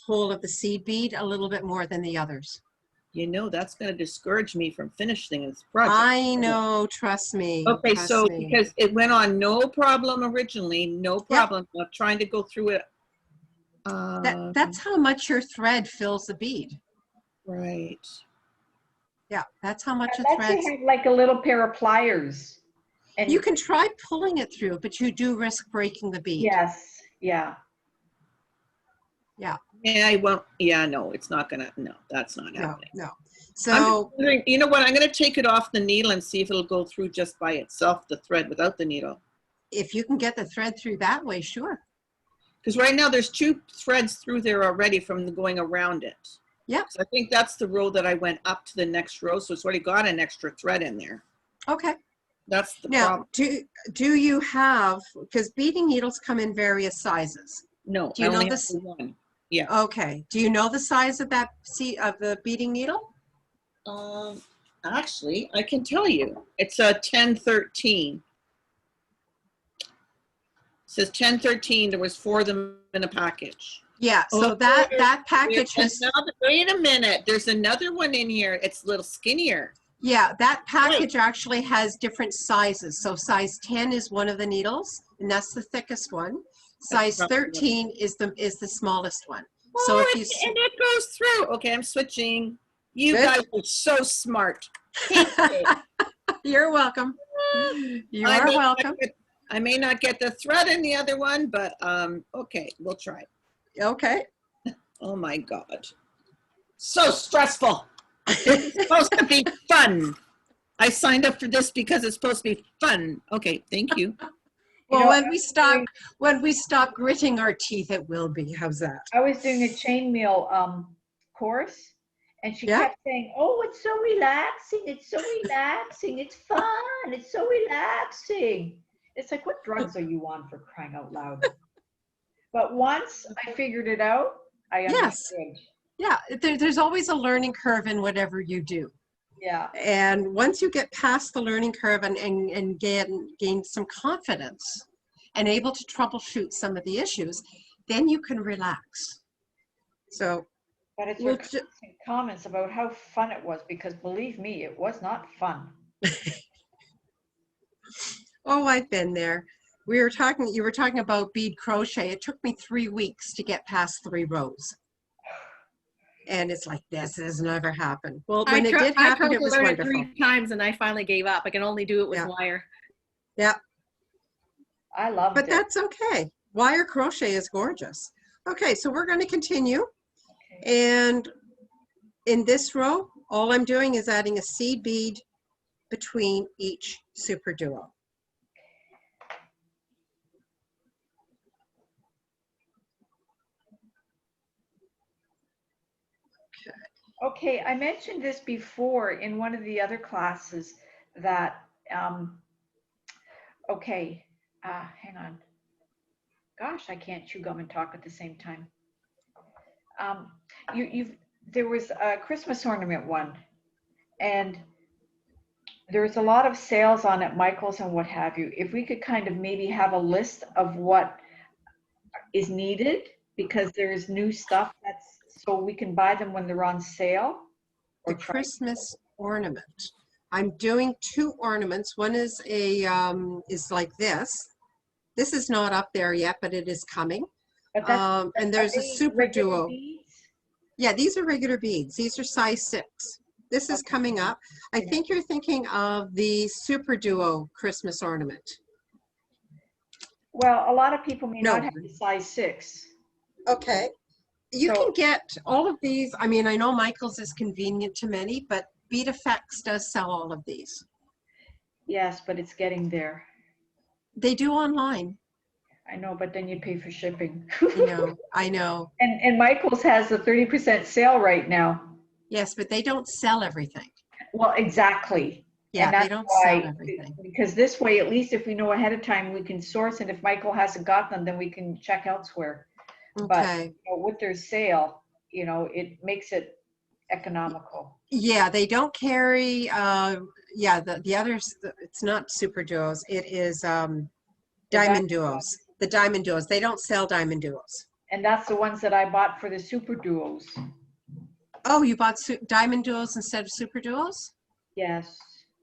hole of the seed bead a little bit more than the others. You know, that's going to discourage me from finishing this project. I know, trust me. Okay, trust so me. because it went on no problem originally, no problem. I'm trying to go through it. That's how much your thread fills the bead. Right. Yeah, that's how much your Unless thread. you have like a little pair of pliers. And You can try pulling it through, but you do risk breaking the bead. yes, yeah. Yeah. Yeah, I won't. Yeah, no, it's not gonna. No, that's not happening. No. I'm So just wondering, you know what? I'm gonna take it off the needle and see if it'll go through just by itself, the thread without the needle. if you can get the thread through that way, sure. Because right now there's 2 threads through there already from the going around it. Yep. So I think that's the row that I went up to the next row. So it's already got an extra thread in there. Okay. That's the Now, problem. do you have, because beading needles come in various sizes. No, do you I only know have this- the one. Yeah. Okay. Do you know the size of the beading needle? Actually, I can tell you. It's a 1013. It says 1013. There was 4 of them in a package. Yeah. So Oh, that package has. Wait a minute. There's another one in here. It's a little skinnier. Yeah, that package actually has different sizes. So size 10 is one of the needles, and that's the thickest one. Size 13 is the smallest one. So if you and it goes through. Okay, I'm switching. You Good. guys are so smart. Thank you. You're welcome. You I are may not welcome. I may not get the thread in the other one, but okay, we'll try. Okay. Oh my God. So stressful. It's supposed to be fun. I signed up for this because it's supposed to be fun. Okay, thank you. Well, know, when we stop gritting our teeth, it will be. How's that? I was doing a chainmail course, and she Yeah. kept saying, "Oh, it's so relaxing! It's so relaxing! It's fun! It's so relaxing!" It's like, what drugs are you on, for crying out loud? But once I figured it out, I Yes. understood. Yeah, there's always a learning curve in whatever you do. Yeah. And once you get past the learning curve and gain some confidence and able to troubleshoot some of the issues, then you can relax. So, But it's Well, your constant comments about how fun it was, because believe me, it was not fun. oh, I've been there. You were talking about bead crochet. It took me 3 weeks to get past 3 rows. And it's like, this has never happened. Well, when it did happen, it was I tried to learn wonderful. it 3 times and I finally gave up. I can only do it with Yeah. wire. Yeah, I loved but it. that's okay. Wire crochet is gorgeous. Okay, so we're going to continue. And in this row, all I'm doing is adding a seed bead between each super duo. Okay, I mentioned this before in one of the other classes that, okay, hang on. Gosh, I can't chew gum and talk at the same time. There was a Christmas ornament one, and there's a lot of sales on at Michael's and what have you. If we could kind of maybe have a list of what is needed, because there's new stuff so we can buy them when they're on sale. The Christmas ornament. I'm doing 2 ornaments. One is is like this. This is not up there yet, but it is coming. But and there's a super regular duo. beads? Yeah, these are regular beads. These are size 6. This is coming up. I think you're thinking of the super duo Christmas ornament. Well, a lot of people may No. not have the size 6. Okay. You So- can get all of these. I mean, I know Michael's is convenient to many, but Beat Effects does sell all of these. Yes, but it's getting there. They do online. I know, but then you pay for shipping. I know. I know. And Michael's has a 30% sale right now. Yes, but they don't sell everything. Well, exactly. Yeah, And they that's don't why- sell everything. Because this way, at least if we know ahead of time, we can source, and if Michael hasn't got them, then we can check elsewhere. But Okay. with their sale, it makes it economical. Yeah, they don't carry, yeah, the others, it's not Super Duos. It is Diamond Duos. The Diamond Duos. They don't sell Diamond Duos. And that's the ones that I bought for the Super Duos. Oh, you bought Diamond Duos instead of Super Duos? Yes.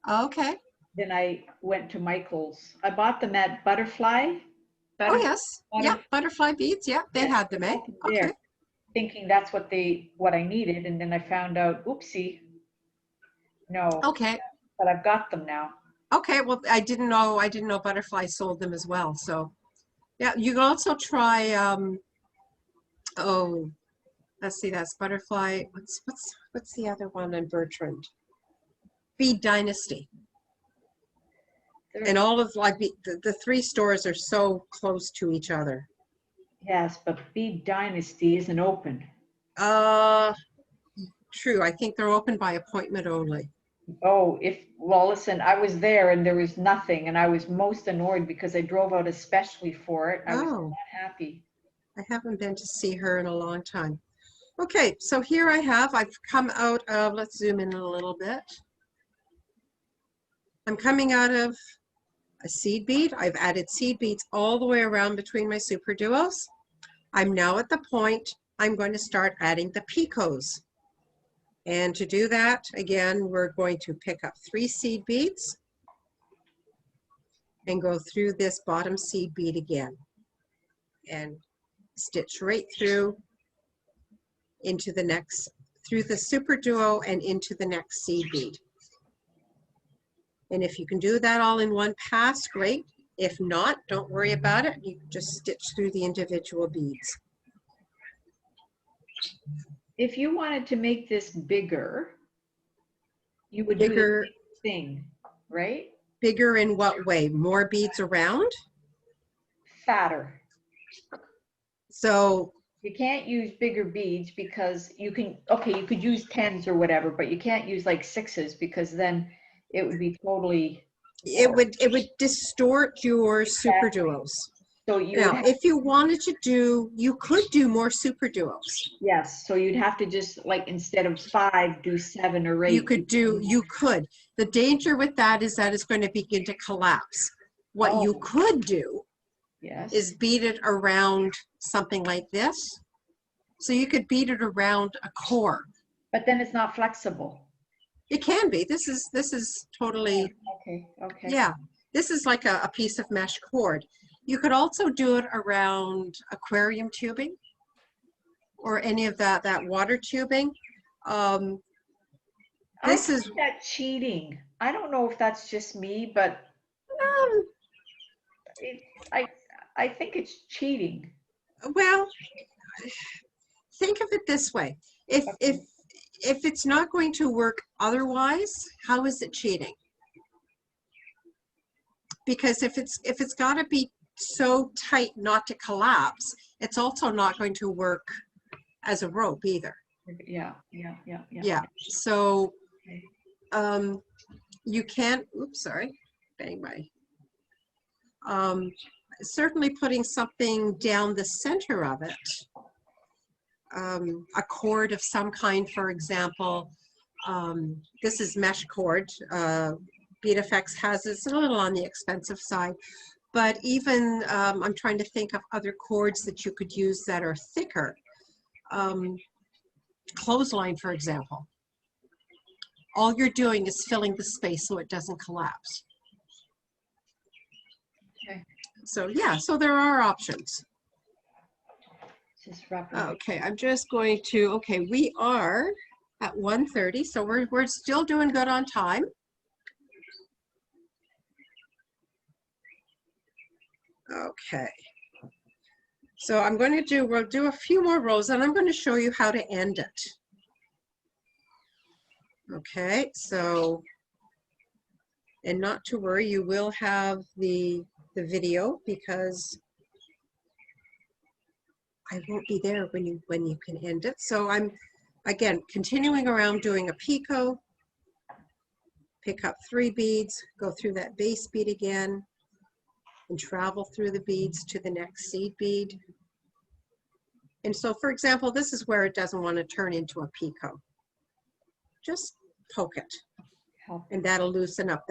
Okay. Then I went to Michael's. I bought them at Butterfly. Oh, yes. Yeah, butterfly beads. Yeah, they had them, eh? There, Okay. thinking that's what I needed, and then I found out, oopsie, no, Okay. but I've got them now. Okay. Well, I didn't know Butterfly sold them as well. So, yeah, you can also try. Oh, let's see. That's Butterfly. What's the other one in Bertrand? Bead Dynasty. And all of like the three stores are so close to each other. Yes, but Bead Dynasty isn't open. True. I think they're open by appointment only. Oh, well, listen, I was there and there was nothing, and I was most annoyed because I drove out especially for it. I was Oh. not happy. I haven't been to see her in a long time. Okay, so here I've come out of, let's zoom in a little bit. I'm coming out of a seed bead. I've added seed beads all the way around between my Super Duos. I'm now at the point I'm going to start adding the picots. And to do that, again, we're going to pick up 3 seed beads and go through this bottom seed bead again and stitch right through into the next, through the Super Duo and into the next seed bead. And if you can do that all in one pass, great. If not, don't worry about it. You just stitch through the individual beads. If you wanted to make this bigger, you would do the Bigger, same thing, right? bigger in what way? More beads around? Fatter. So, You can't use bigger beads because you could use 10s or whatever, but you can't use like 6s because then it would be totally. it would distort your Super Duos. So you Now, would if you wanted to do, you could do more Super Duos. yes, so you'd have to just like instead of 5, do 7 or 8. You could. The danger with that is that it's going to begin to collapse. What you Oh. could do Yes. is bead it around something like this. So you could bead it around a core. But then it's not flexible. It can be. This is totally, Okay. yeah. This is like a piece of mesh cord. You could also do it around aquarium tubing or any of that water tubing. I This think is, that cheating. I don't know if that's just me, but I think it's cheating. well, think of it this way. If it's not going to work otherwise, how is it cheating? Because if it's got to be so tight not to collapse, it's also not going to work as a rope either. Yeah. Yeah. So you can't, oops, sorry, bang my. Certainly putting something down the center of it, a cord of some kind, for example. This is mesh cord. Bead Effects has, it's a little on the expensive side, but even I'm trying to think of other cords that you could use that are thicker. Clothesline, for example. All you're doing is filling the space so it doesn't collapse. Okay. So yeah, so there are options. Just wrap it. Okay, I'm just going to, okay, we are at 1:30, so we're still doing good on time. Okay. So I'm going to do, we'll do a few more rows and I'm going to show you how to end it. Okay, so, and not to worry, you will have the video because I won't be there when you can end it. So I'm, again, continuing around doing a picot, pick up 3 beads, go through that base bead again, and travel through the beads to the next seed bead. And so, for example, this is where it doesn't want to turn into a picot. Just poke it, and that'll loosen up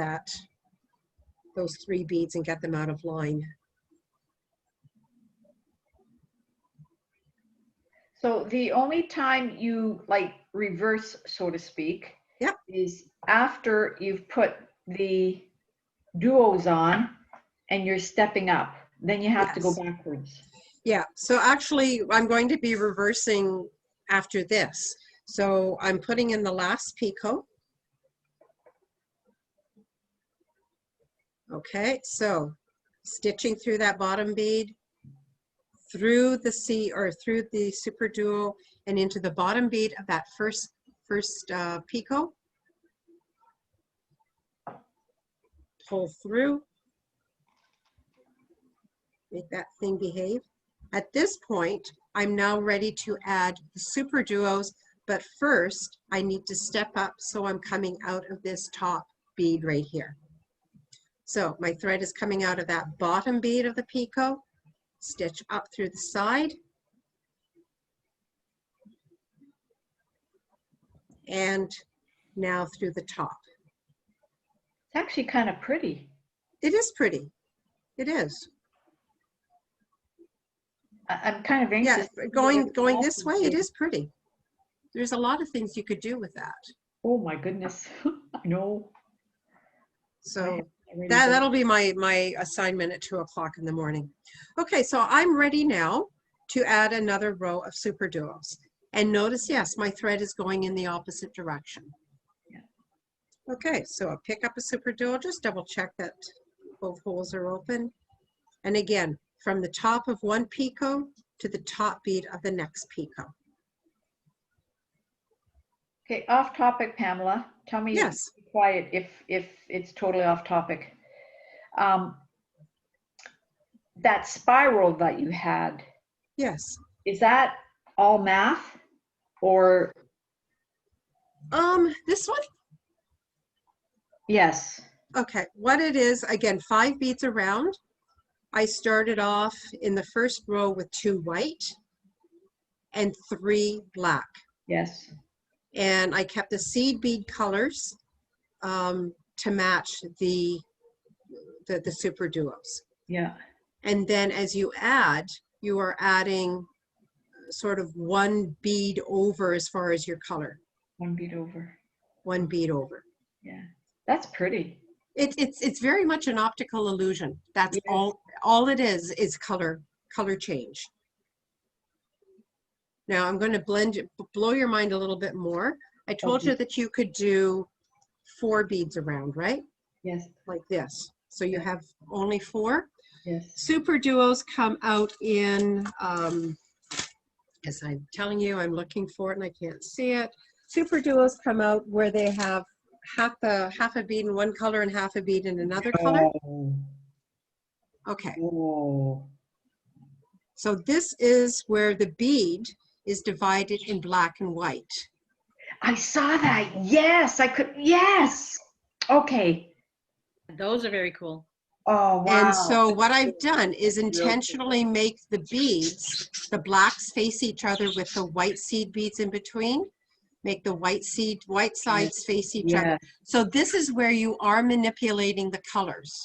those 3 beads and get them out of line. So the only time you like reverse, so to speak, Yep. is after you've put the duos on and you're stepping up. Then you have to go Yes. backwards. Yeah, so actually I'm going to be reversing after this. So I'm putting in the last picot. Okay, so stitching through that bottom bead, through the through the super duo and into the bottom bead of that first picot. Pull through, make that thing behave. At this point, I'm now ready to add the super duos, but first I need to step up so I'm coming out of this top bead right here. So my thread is coming out of that bottom bead of the picot, stitch up through the side, and now through the top. It's actually kind of pretty. It is pretty. It is. I'm kind of Yeah, anxious. to see going what this else way, is it here. is pretty. There's a lot of things you could do with that. Oh my goodness. I know. So Already that'll be my assignment at 2 o'clock in the morning. Okay, so I'm ready now to add another row of super duos. And notice, yes, my thread is going in the opposite direction. Yeah. Okay, so I'll pick up a super duo, just double check that both holes are open. And again, from the top of one picot to the top bead of the next picot. Okay, off topic, Pamela. Tell me Yes. be quiet if it's totally off topic. That spiral that you had, Yes. is that all math or? This one? Yes. Okay, what it is, again, 5 beads around. I started off in the first row with 2 white and 3 black. Yes. And I kept the seed bead colors to match the super duos. Yeah. And then as you add, you are adding sort of 1 bead over as far as your color. 1 bead over. 1 bead over. Yeah. That's pretty. It's very much an optical illusion. That's Yes. all it is color change. Now I'm going to blow your mind a little bit more. I told you that you could do 4 beads around, right? Yes. Like this. So you have only 4. Yes. Super duos come out in, as I'm telling you, I'm looking for it and I can't see it. Super duos come out where they have half a bead in one color and half a bead in another color. Oh. Okay. Oh. So this is where the bead is divided in black and white. I saw that. Yes, I could. Yes. Okay. Those are very cool. Oh, wow. And so what I've done is intentionally make the beads, the blacks face each other with the white seed beads in between. Make the white sides face each other. So this is where you are manipulating the colors.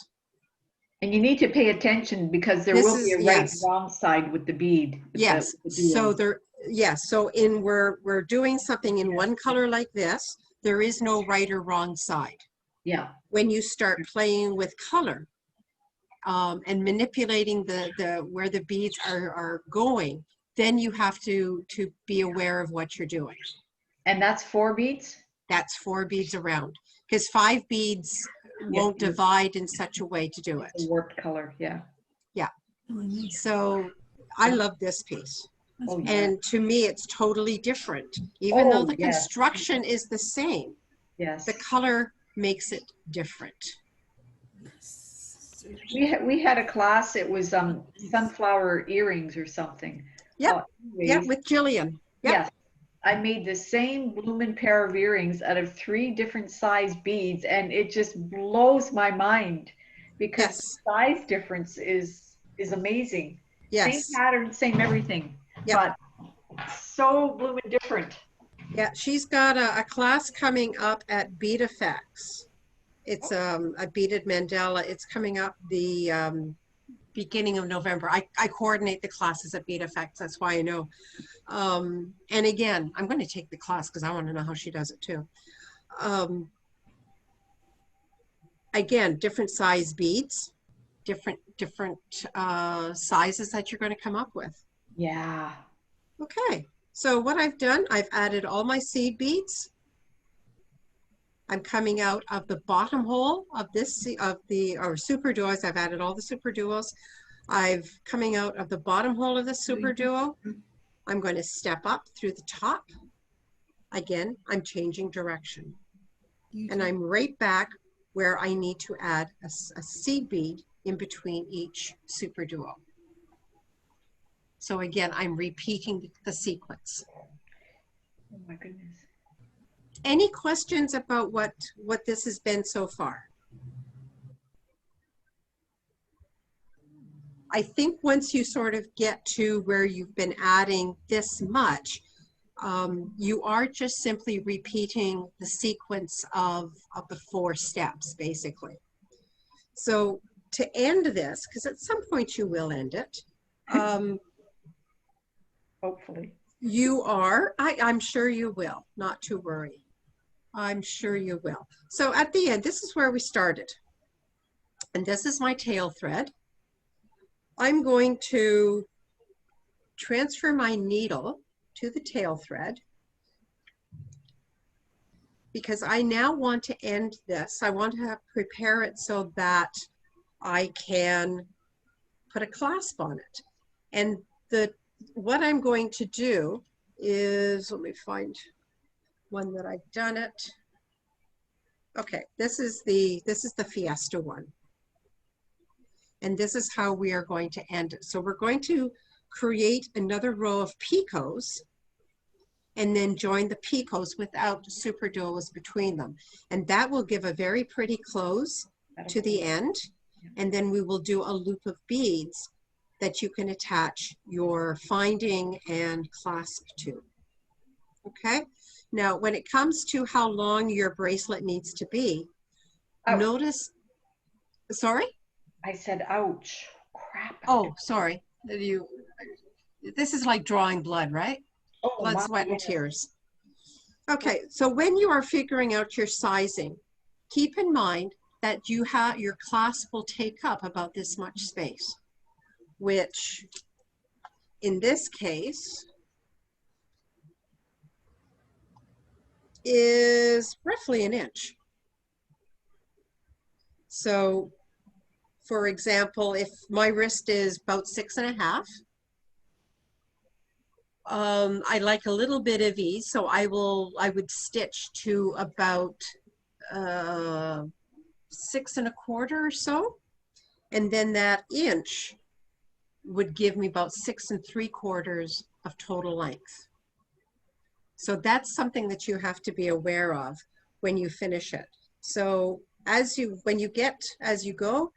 And you need to pay attention because there will be a right and wrong side with the bead. Yes. So there, yes. So we're doing something in one color like this. There is no right or wrong side. Yeah. When you start playing with color and manipulating where the beads are going, then you have to be aware of what you're doing. And that's 4 beads? That's 4 beads around, because 5 beads won't divide in such a way to do it. A warped color, yeah. Yeah. So I love this piece. Oh, yeah. And to me, it's totally different. Even though Oh, the yes. construction is the same, Yes. the color makes it different. We had a class, it was sunflower earrings or something. Yep. Yeah, Anyways, with Jillian. Yep. yes, I made the same bloomin' pair of earrings out of 3 different size beads, and it just blows my mind because Yes. the size difference is amazing. Same Yes. pattern, same everything, Yep. but so bloomin' different. Yeah, she's got a class coming up at Bead Effects. It's a beaded mandala. It's coming up the beginning of November. I coordinate the classes at Bead Effects. That's why I know. And again, I'm going to take the class because I want to know how she does it too. Again, different size beads, different sizes that you're going to come up with. Yeah. Okay, so what I've done, I've added all my seed beads. I'm coming out of the bottom hole of this super duos. I've added all the super duos. I've coming out of the bottom hole of the super duo. I'm going to step up through the top. Again, I'm changing direction. And I'm right back where I need to add a seed bead in between each super duo. So again, I'm repeating the sequence. Oh my goodness. Any questions about what this has been so far? I think once you sort of get to where you've been adding this much, you are just simply repeating the sequence of the 4 steps, basically. So to end this, because at some point you will end it, Hopefully. you are, I'm sure you will, not to worry. I'm sure you will. So at the end, this is where we started. And this is my tail thread. I'm going to transfer my needle to the tail thread because I now want to end this. I want to prepare it so that I can put a clasp on it. And what I'm going to do is, let me find one that I've done it. Okay, this is the Fiesta one. And this is how we are going to end it. So we're going to create another row of picots and then join the picots without super duos between them. And that will give a very pretty close to the end. And then we will do a loop of beads that you can attach your finding and clasp to. Okay? Now, when it comes to how long your bracelet needs to be, notice, sorry? I said, ouch, crap. Oh, sorry. This is like drawing blood, right? Oh, Blood, my sweat, and goodness. tears. Okay, so when you are figuring out your sizing, keep in mind that your clasp will take up about this much space, which in this case is roughly an inch. So for example, if my wrist is about 6.5, I like a little bit of ease, so I would stitch to about 6 1/4 or so, and then that inch would give me about 6 3/4 of total length. So that's something that you have to be aware of when you finish it. So as you go,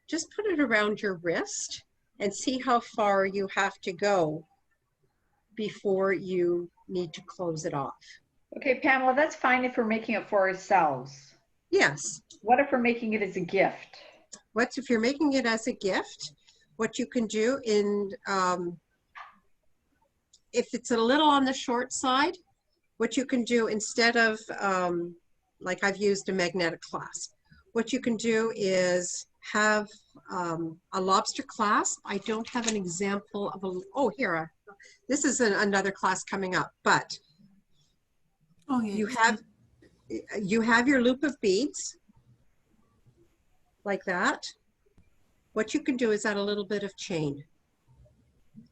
just put it around your wrist and see how far you have to go before you need to close it off. Okay, Pamela, that's fine if we're making it for ourselves. Yes. What if we're making it as a gift? If you're making it as a gift, what you can do if it's a little on the short side, what you can do instead of, like I've used a magnetic clasp, what you can do is have a lobster clasp. I don't have an example of here, this is another class coming up, but Oh, yeah. you have your loop of beads like that. What you can do is add a little bit of chain.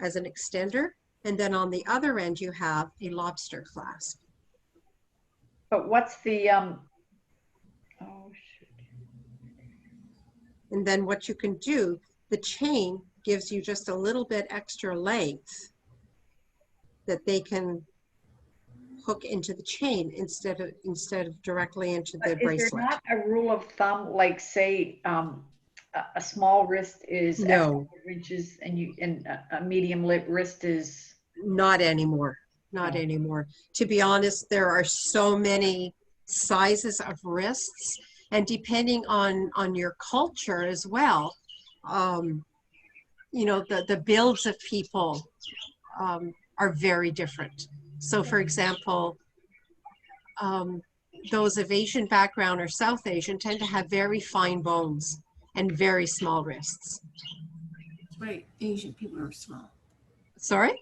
as an extender. And then on the other end, you have a lobster clasp. But what's the, oh, shoot. And then what you can do, the chain gives you just a little bit extra length that they can hook into the chain instead of directly into the But is there bracelet. not a rule of thumb, like say, a small wrist is X No. number of inches and a medium lip wrist is, Not anymore. Not No. anymore. To be honest, there are so many sizes of wrists, and depending on your culture as well, you know, the builds of people are very different. So for example, those of Asian background or South Asian tend to have very fine bones and very small wrists. That's right. Asian people are small. Sorry?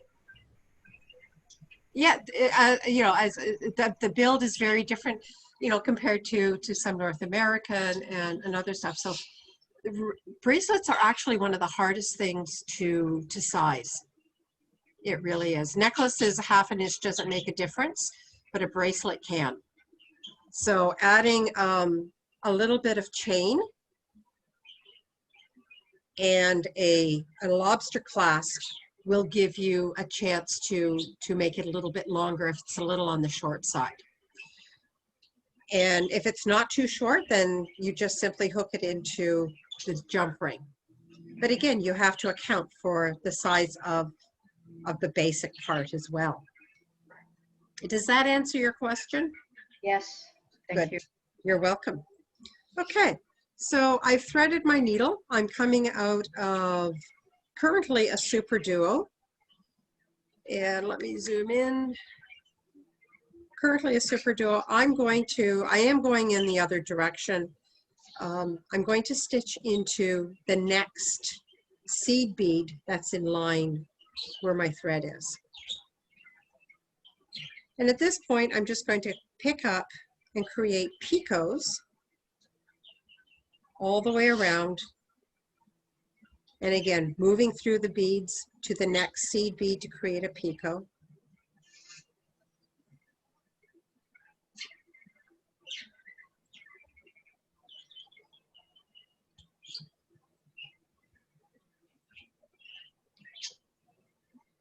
Yeah, you know, as the build is very different, you know, compared to some North American and other stuff. So bracelets are actually one of the hardest things to size. It really is. Necklaces, half an inch doesn't make a difference, but a bracelet can. So adding a little bit of chain and a lobster clasp will give you a chance to make it a little bit longer if it's a little on the short side. And if it's not too short, then you just simply hook it into the jump ring. But again, you have to account for the size of the basic part as well. Does that answer your question? yes, thank Good. you. You're welcome. Okay, so I've threaded my needle. I'm coming out of currently a super duo. And let me zoom in. Currently a super duo. I am going in the other direction. I'm going to stitch into the next seed bead that's in line where my thread is. And at this point, I'm just going to pick up and create picots all the way around. And again, moving through the beads to the next seed bead to create a picot.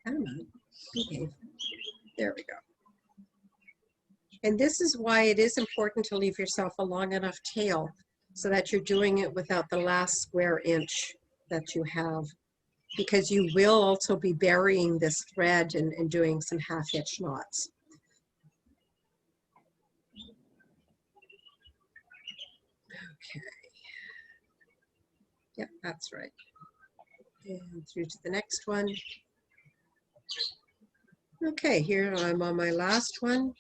Come on, behave. There we go. And this is why it is important to leave yourself a long enough tail so that you're doing it without the last square inch that you have, because you will also be burying this thread and doing some half hitch knots. Okay. Yep, that's right. And through to the next one. Okay, here I'm on my last one.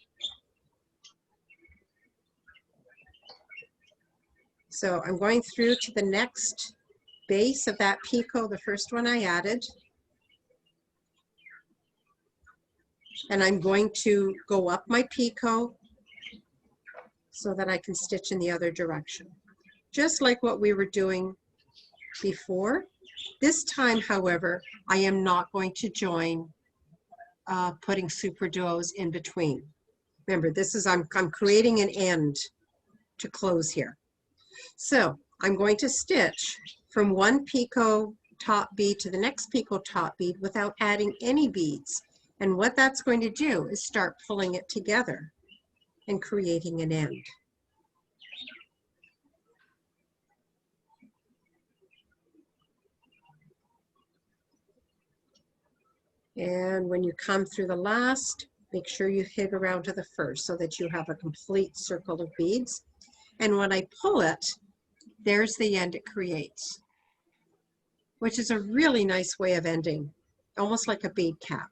So I'm going through to the next base of that picot, the first one I added. And I'm going to go up my picot so that I can stitch in the other direction. Just like what we were doing before. This time, however, I am not going to join putting super duos in between. Remember, this is, I'm creating an end to close here. So I'm going to stitch from one picot top bead to the next picot top bead without adding any beads. And what that's going to do is start pulling it together and creating an end. And when you come through the last, make sure you hit around to the first so that you have a complete circle of beads. And when I pull it, there's the end it creates, which is a really nice way of ending, almost like a bead cap.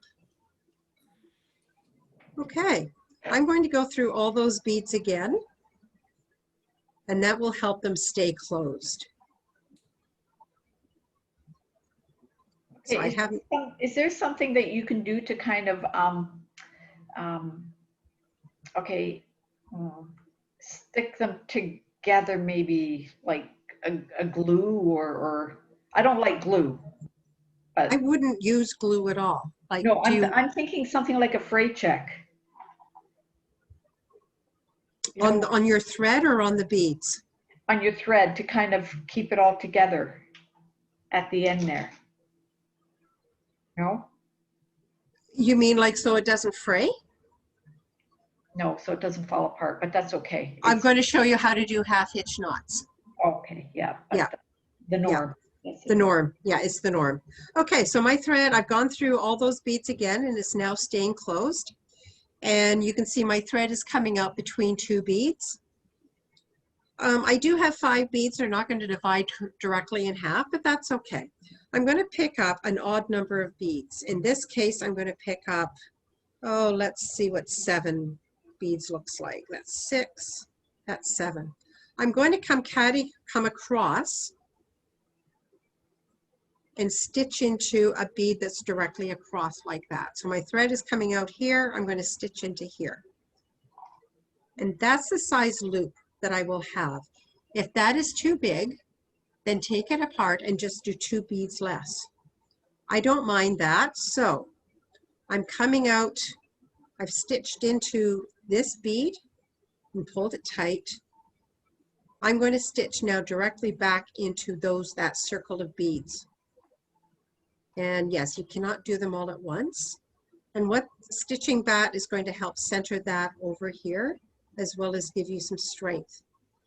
Okay, I'm going to go through all those beads again, and that will help them stay closed. So I haven't. Is there something that you can do to kind of, stick them together, maybe like a glue or I don't like glue. But I wouldn't use glue at all. Like, no, do you, I'm thinking something like a freight check. You know, on your thread or on the beads? on your thread to kind of keep it all together at the end there. No? You mean like so it doesn't fray? No, so it doesn't fall apart, but that's okay. I'm It's going to show you how to do half hitch knots. okay, yeah. But Yeah. The norm. That's The norm. Yeah, it's the norm. Okay, so my thread, I've gone through all those beads again and it's now staying closed. And you can see my thread is coming out between two beads. I do have 5 beads. They're not going to divide directly in half, but that's okay. I'm going to pick up an odd number of beads. In this case, I'm going to pick up, oh, let's see what 7 beads looks like. That's 6, that's 7. I'm going to come across and stitch into a bead that's directly across like that. So my thread is coming out here. I'm going to stitch into here. And that's the size loop that I will have. If that is too big, then take it apart and just do 2 beads less. I don't mind that. So I'm coming out, I've stitched into this bead and pulled it tight. I'm going to stitch now directly back into that circle of beads. And yes, you cannot do them all at once. And what stitching that is going to help center that over here, as well as give you some strength.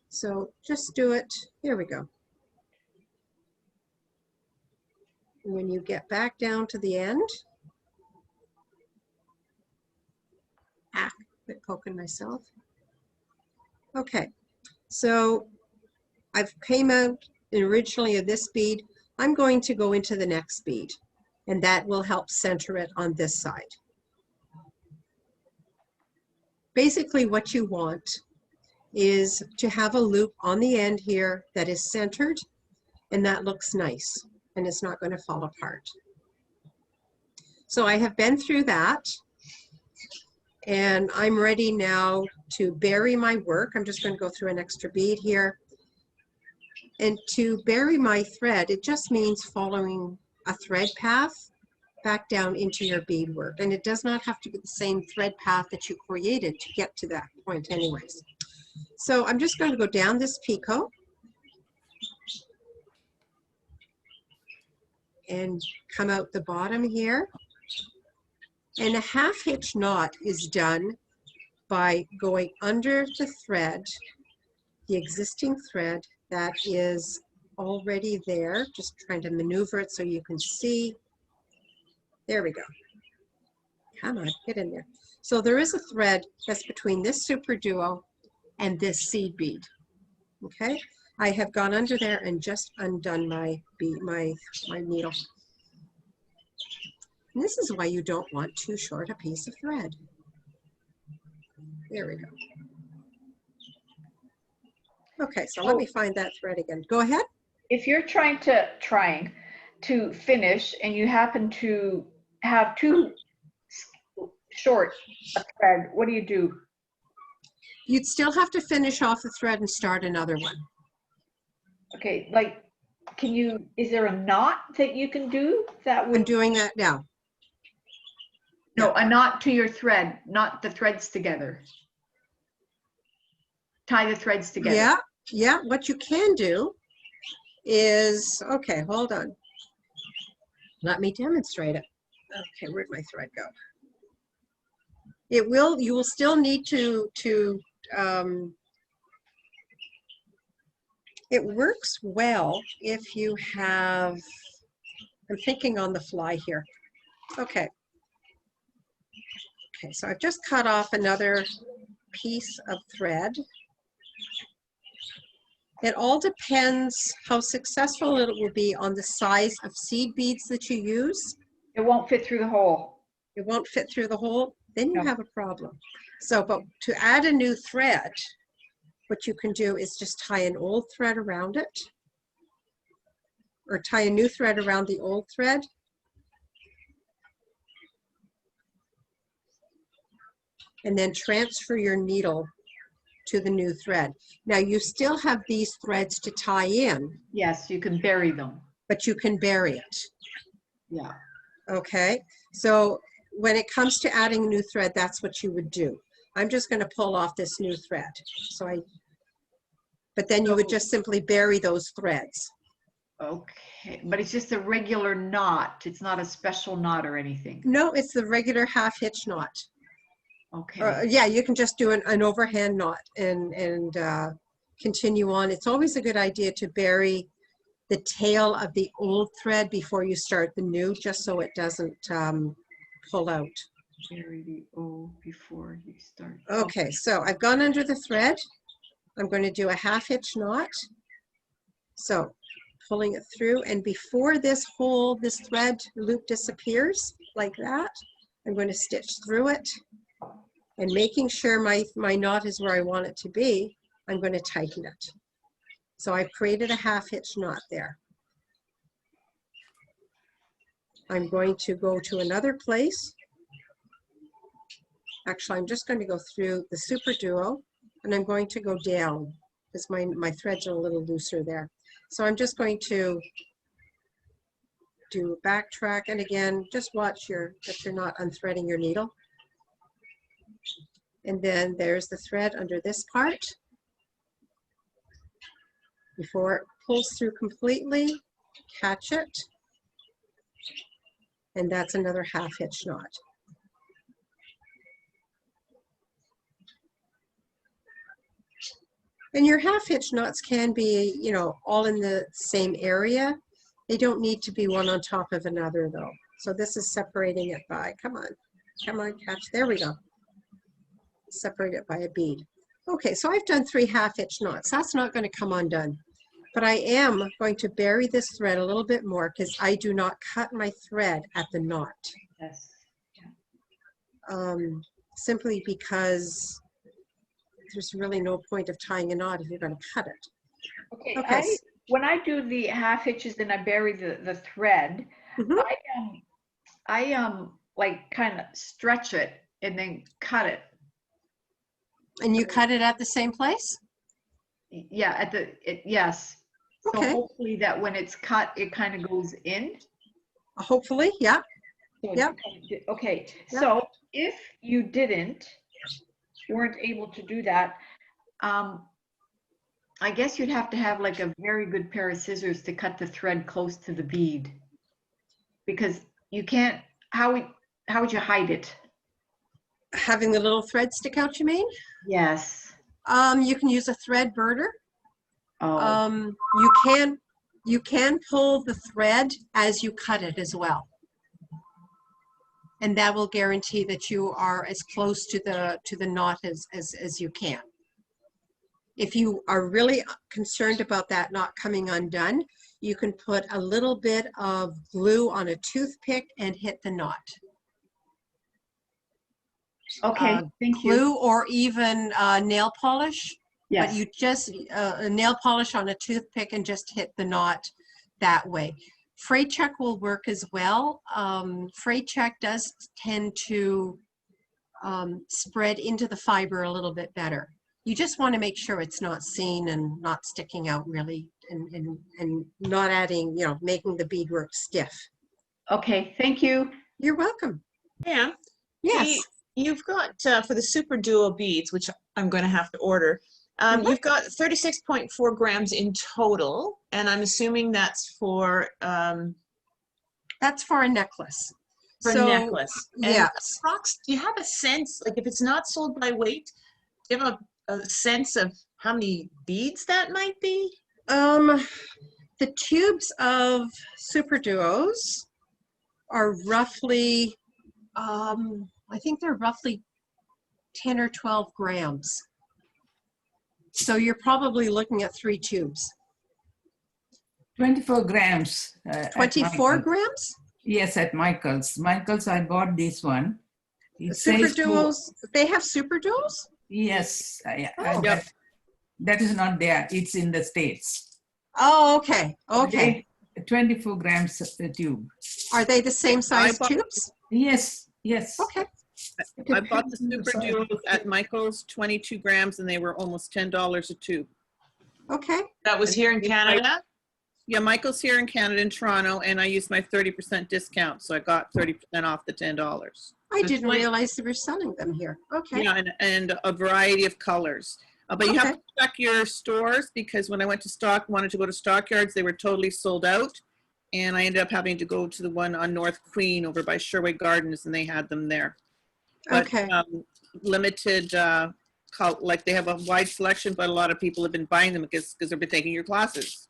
So just do it. Here we go. And when you get back down to the end, a bit poking myself. Okay, so I've came out originally of this bead. I'm going to go into the next bead, and that will help center it on this side. Basically, what you want is to have a loop on the end here that is centered, and that looks nice, and it's not going to fall apart. So I have been through that, and I'm ready now to bury my work. I'm just going to go through an extra bead here. And to bury my thread, it just means following a thread path back down into your beadwork. And it does not have to be the same thread path that you created to get to that point anyways. So I'm just going to go down this picot and come out the bottom here. And a half hitch knot is done by going under the thread, the existing thread that is already there. Just trying to maneuver it so you can see. There we go. Come on, get in there. So there is a thread that's between this super duo and this seed bead. Okay, I have gone under there and just undone my bead, my needle. And this is why you don't want too short a piece of thread. There we go. Okay, so let me find that thread again. Go ahead. If you're trying to finish and you happen to have too short a thread, what do you do? You'd still have to finish off the thread and start another one. Okay, like, is there a knot that you can do that I'm would, doing that now. no, a knot to your thread, not the threads together. Tie the threads together. Yeah, yeah, what you can do is, okay, hold on. Let me demonstrate it. Okay, where'd my thread go? You will still need to it works well if you have, I'm thinking on the fly here. Okay. Okay, so I've just cut off another piece of thread. It all depends how successful it will be on the size of seed beads that you use. It won't fit through the hole. It won't fit through the hole, then you No. have a problem. So, but to add a new thread, what you can do is just tie an old thread around it, or tie a new thread around the old thread. And then transfer your needle to the new thread. Now you still have these threads to tie in, Yes, you can bury them. but you can bury it. Yeah. Okay, so when it comes to adding new thread, that's what you would do. I'm just going to pull off this new thread. But then you would just simply bury those threads. Okay, but it's just a regular knot. It's not a special knot or anything. No, it's the regular half hitch knot. Okay. Yeah, you can just do an overhand knot and continue on. It's always a good idea to bury the tail of the old thread before you start the new, just so it doesn't pull out. Bury the O before you start. Okay, so I've gone under the thread. I'm going to do a half hitch knot. So pulling it through, and before this thread loop disappears like that, I'm going to stitch through it, and making sure my knot is where I want it to be, I'm going to tighten it. So I've created a half hitch knot there. I'm going to go to another place. Actually, I'm just going to go through the Super Duo, and I'm going to go down because my threads are a little looser there. So I'm just going to do a backtrack, and again, just watch that you're not unthreading your needle. And then there's the thread under this part. Before it pulls through completely, catch it. And that's another half hitch knot. And your half hitch knots can be, you know, all in the same area. They don't need to be one on top of another though. So this is separating it by, come on, catch, there we go. Separate it by a bead. Okay, so I've done 3 half hitch knots. That's not going to come undone. But I am going to bury this thread a little bit more because I do not cut my thread at the knot. Yes. Simply because there's really no point of tying a knot if you're going to cut it. Okay. Okay. When I do the half hitches and I bury the thread, Mhm. I like kind of stretch it and then cut it. And you cut it at the same place? Yeah, yes. So Okay. hopefully that when it's cut, it kind of goes in. Hopefully, yeah. So Yep. Okay, Yep. so if you weren't able to do that, I guess you'd have to have like a very good pair of scissors to cut the thread close to the bead, because you can't. How would you hide it? Having the little thread stick out, you mean? Yes. You can use a thread burner. Oh. You can pull the thread as you cut it as well. And that will guarantee that you are as close to the knot as you can. If you are really concerned about that not coming undone, you can put a little bit of glue on a toothpick and hit the knot. Okay, thank you. Glue or even nail polish. Yes. But you just a nail polish on a toothpick and just hit the knot that way. Fray check will work as well. Fray check does tend to spread into the fiber a little bit better. You just want to make sure it's not seen and not sticking out really, and not adding, you know, making the beadwork stiff. Okay, thank you. You're welcome. Yeah. Yes. You've got, for the Super Duo beads, which I'm going to have to order, you've got 36.4 grams in total, and I'm assuming that's for... That's for a necklace. For a necklace. And yes. do you have a sense, like if it's not sold by weight, do you have a sense of how many beads that might be? The tubes of Super Duos are roughly, I think they're roughly 10 or 12 grams. So you're probably looking at 3 tubes. 24 grams. 24 grams? Yes, at Michael's. Michael's, I bought this one. It Super says Duos, they have Super Duos? Yes, Oh. that is not there. It's in the States. Oh, okay, okay. 24 grams a tube. Are they the same size tubes? Yes, yes. Okay. I bought the Super Duos at Michael's, 22 grams, and they were almost $10 a tube. Okay. That was here in Canada? Yeah, Michael's here in Canada, in Toronto, and I used my 30% discount, so I got 30% off the $10. I So didn't 20 realize they were selling them here. Okay. Yeah, and a variety of colors. But you have Okay. to check your stores, because when I went to wanted to go to Stockyards, they were totally sold out. And I ended up having to go to the one on North Queen over by Sherway Gardens, and they had them there. But, Okay. Limited, like they have a wide selection, but a lot of people have been buying them because they've been taking your classes.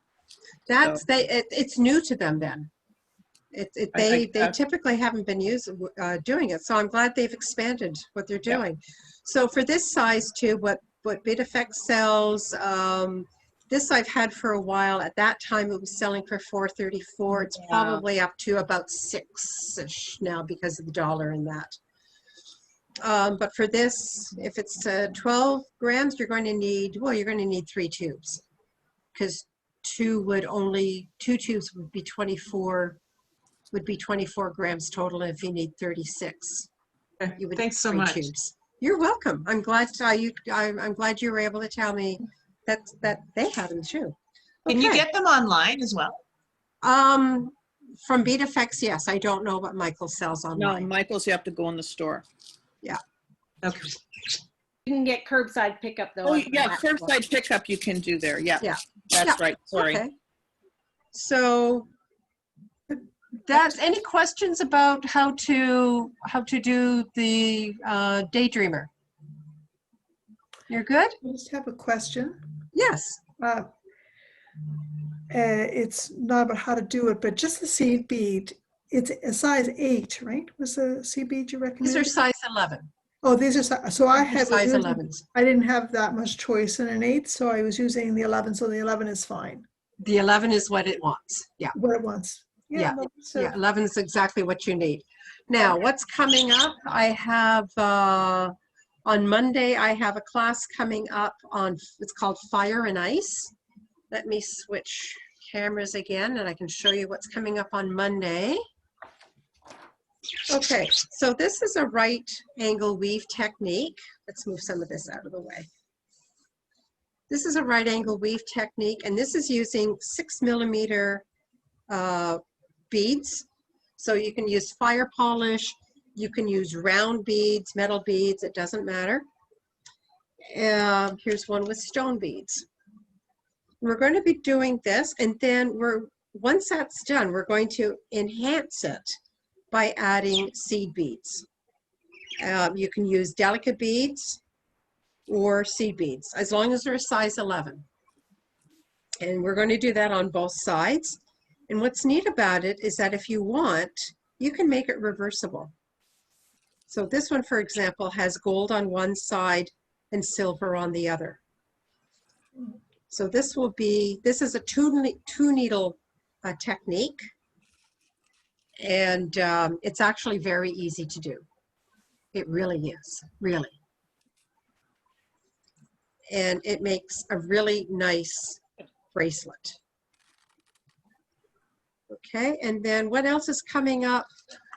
That's it's new to them then. They typically haven't been doing it, so I'm glad they've expanded what they're Yeah. doing. So for this size too, what BidFX sells, this I've had for a while. At that time, it was selling for $4.34. It's Yeah. probably up to about $6-ish now because of the dollar in that. But for this, if it's 12 grams, you're going to need 3 tubes, because two tubes would be 24 grams total. If you need 36, you would Thanks so need 3 much. tubes. You're welcome. I'm glad I'm glad you were able to tell me that they had them too. Can you Okay. get them online as well? From BidFX, yes. I don't know what Michael sells No, online. Michael's, you have to go in the store. Okay. You can get curbside pickup though. Oh, on yeah, that. curbside pickup you can do there. Yeah. Yeah. That's Yeah. right. Sorry. Okay. So that's any questions about how to do the Daydreamer? You're good? I just have a question. Yes. It's not about how to do it, but just the seed bead. It's a size 8, right? Was the seed bead you These recommended? are size 11. Oh, these are so I They're had size 11s. I didn't have that much choice in an 8, so I was using the 11. So the 11 is fine. The 11 is what it wants. Yeah. What it wants. Yeah. No, so Yeah. 11 is exactly what you need. Now, what's coming up? I have on Monday. I have a class coming up on. It's called Fire and Ice. Let me switch cameras again, and I can show you what's coming up on Monday. Okay, so this is a right angle weave technique. Let's move some of this out of the way. This is a right angle weave technique, and this is using 6mm beads. So you can use fire polish, you can use round beads, metal beads, it doesn't matter. Here's one with stone beads. We're going to be doing this, and then once that's done, we're going to enhance it by adding seed beads. You can use delicate beads or seed beads, as long as they're a size 11. And we're going to do that on both sides. And what's neat about it is that if you want, you can make it reversible. So this one, for example, has gold on one side and silver on the other. So this is a two needle technique. And it's actually very easy to do. It really is, really. And it makes a really nice bracelet. Okay, and then what else is coming up?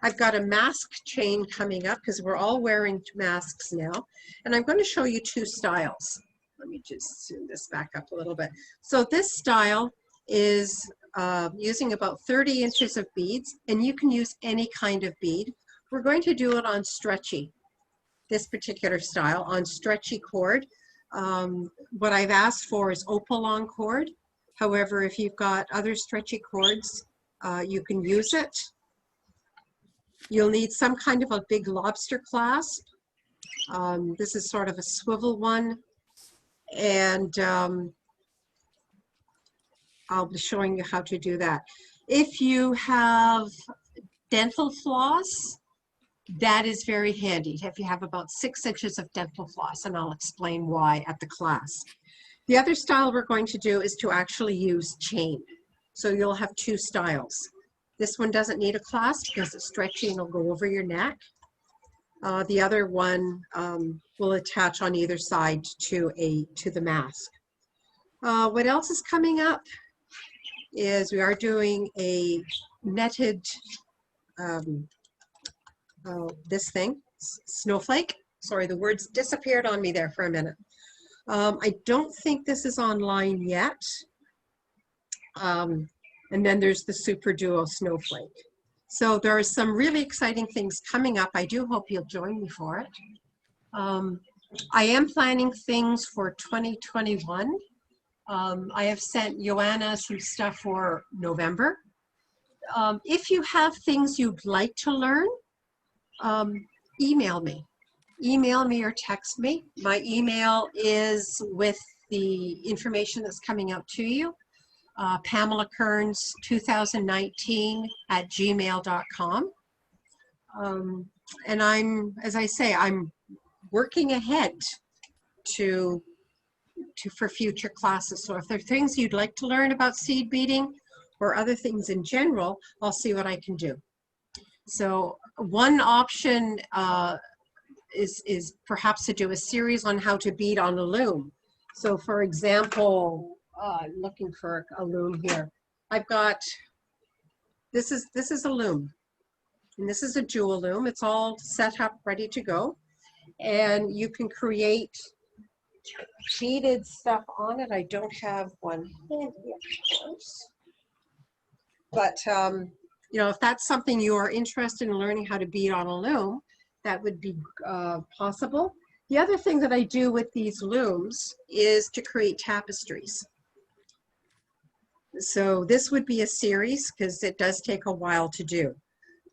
I've got a mask chain coming up because we're all wearing masks now. And I'm going to show you 2 styles. Let me just zoom this back up a little bit. So this style is using about 30 inches of beads, and you can use any kind of bead. We're going to do it on stretchy, this particular style, on stretchy cord. What I've asked for is opalong cord. However, if you've got other stretchy cords, you can use it. You'll need some kind of a big lobster clasp. This is sort of a swivel one. And I'll be showing you how to do that. If you have dental floss, that is very handy. If you have about 6 inches of dental floss, and I'll explain why at the class. The other style we're going to do is to actually use chain. So you'll have 2 styles. This one doesn't need a clasp because it's stretchy and it'll go over your neck. The other one will attach on either side to the mask. What else is coming up is we are doing a netted, this thing, snowflake. Sorry, the words disappeared on me there for a minute. I don't think this is online yet. And then there's the Super Duo Snowflake. So there are some really exciting things coming up. I do hope you'll join me for it. I am planning things for 2021. I have sent Joanna some stuff for November. If you have things you'd like to learn, email me. Email me or text me. My email is with the information that's coming out to you. Pamela Kearns 2019@gmail.com. And I'm, as I say, I'm working ahead for future classes. So if there are things you'd like to learn about seed beading or other things in general, I'll see what I can do. So one option is perhaps to do a series on how to bead on a loom. So for example, I'm looking for a loom here. I've got, this is a loom, and this is a jewel loom. It's all set up, ready to go. And you can create beaded stuff on it. I don't have one handy, of course. But, you know, if that's something you are interested in learning how to bead on a loom, that would be possible. The other thing that I do with these looms is to create tapestries. So this would be a series because it does take a while to do,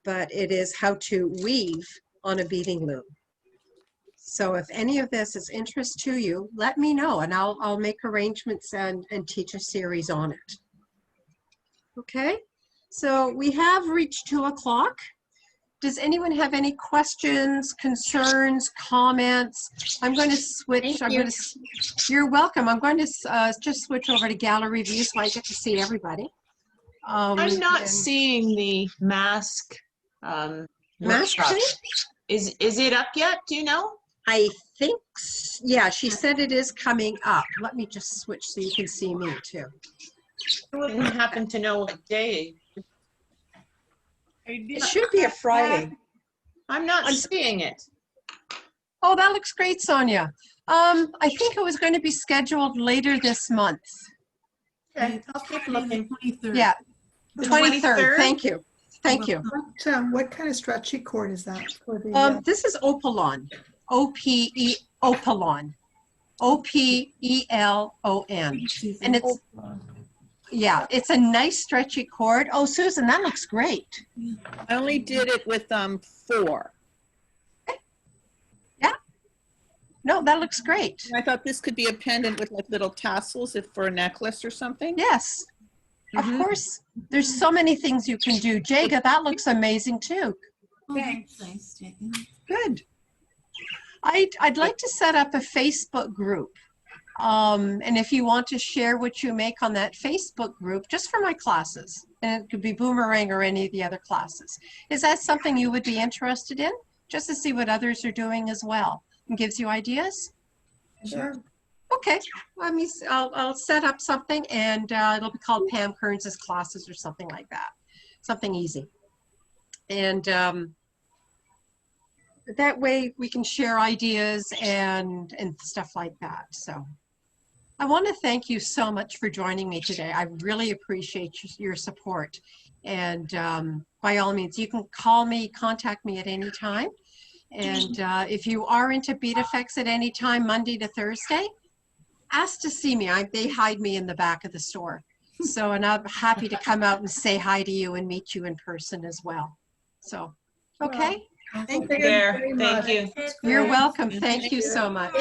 but it is how to weave on a beading loom. So if any of this is interest to you, let me know and I'll make arrangements and teach a series on it. Okay, so we have reached 2 o'clock. Does anyone have any questions, concerns, comments? I'm going to switch. You're welcome. I'm going to just switch over to gallery view so I get to see everybody. I'm not seeing the mask Mask workshop. thing? Is it up yet? Do you know? I think, yeah, she said it is coming up. Let me just switch so you can see me too. I wouldn't happen to know what day. It should be a Friday. I'm not seeing it. Oh, that looks great, Sonia. I think it was going to be scheduled later this month. Okay, I'll keep looking. 23rd. Yeah, The 23rd. Thank you. Thank you. What kind of stretchy cord is that? For the, This is Opalon. Opalon. Opelon. And it's, yeah, it's a nice stretchy cord. Oh, Susan, that looks great. I only did it with 4. Yeah. No, that looks great. I thought this could be a pendant with like little tassels if for a necklace or something. Yes. Of course. There's so many things you can do. Jaga, that looks amazing too. Thanks. Nice, Jacob. Good. I'd like to set up a Facebook group. And if you want to share what you make on that Facebook group, just for my classes, and it could be Boomerang or any of the other classes. Is that something you would be interested in? Just to see what others are doing as well. And gives you ideas? Sure. Okay, I'll set up something and it'll be called Pam Kearns' Classes or something like that. Something easy. And that way we can share ideas and stuff like that. So I want to thank you so much for joining me today. I really appreciate your support. And by all means, you can call me, contact me at any time. And if you are into bead effects at any time, Monday to Thursday, ask to see me. They hide me in the back of the store. So, and I'm happy to come out and say hi to you and meet you in person as well. So, okay. Thank you there. Thank you. You're welcome. Thank you so much.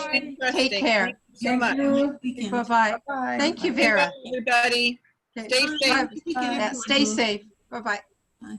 Take care. So much. Bye-bye. Bye. Thank you, Vera. Everybody, Okay. stay safe. Yeah, stay safe. Bye-bye. Bye.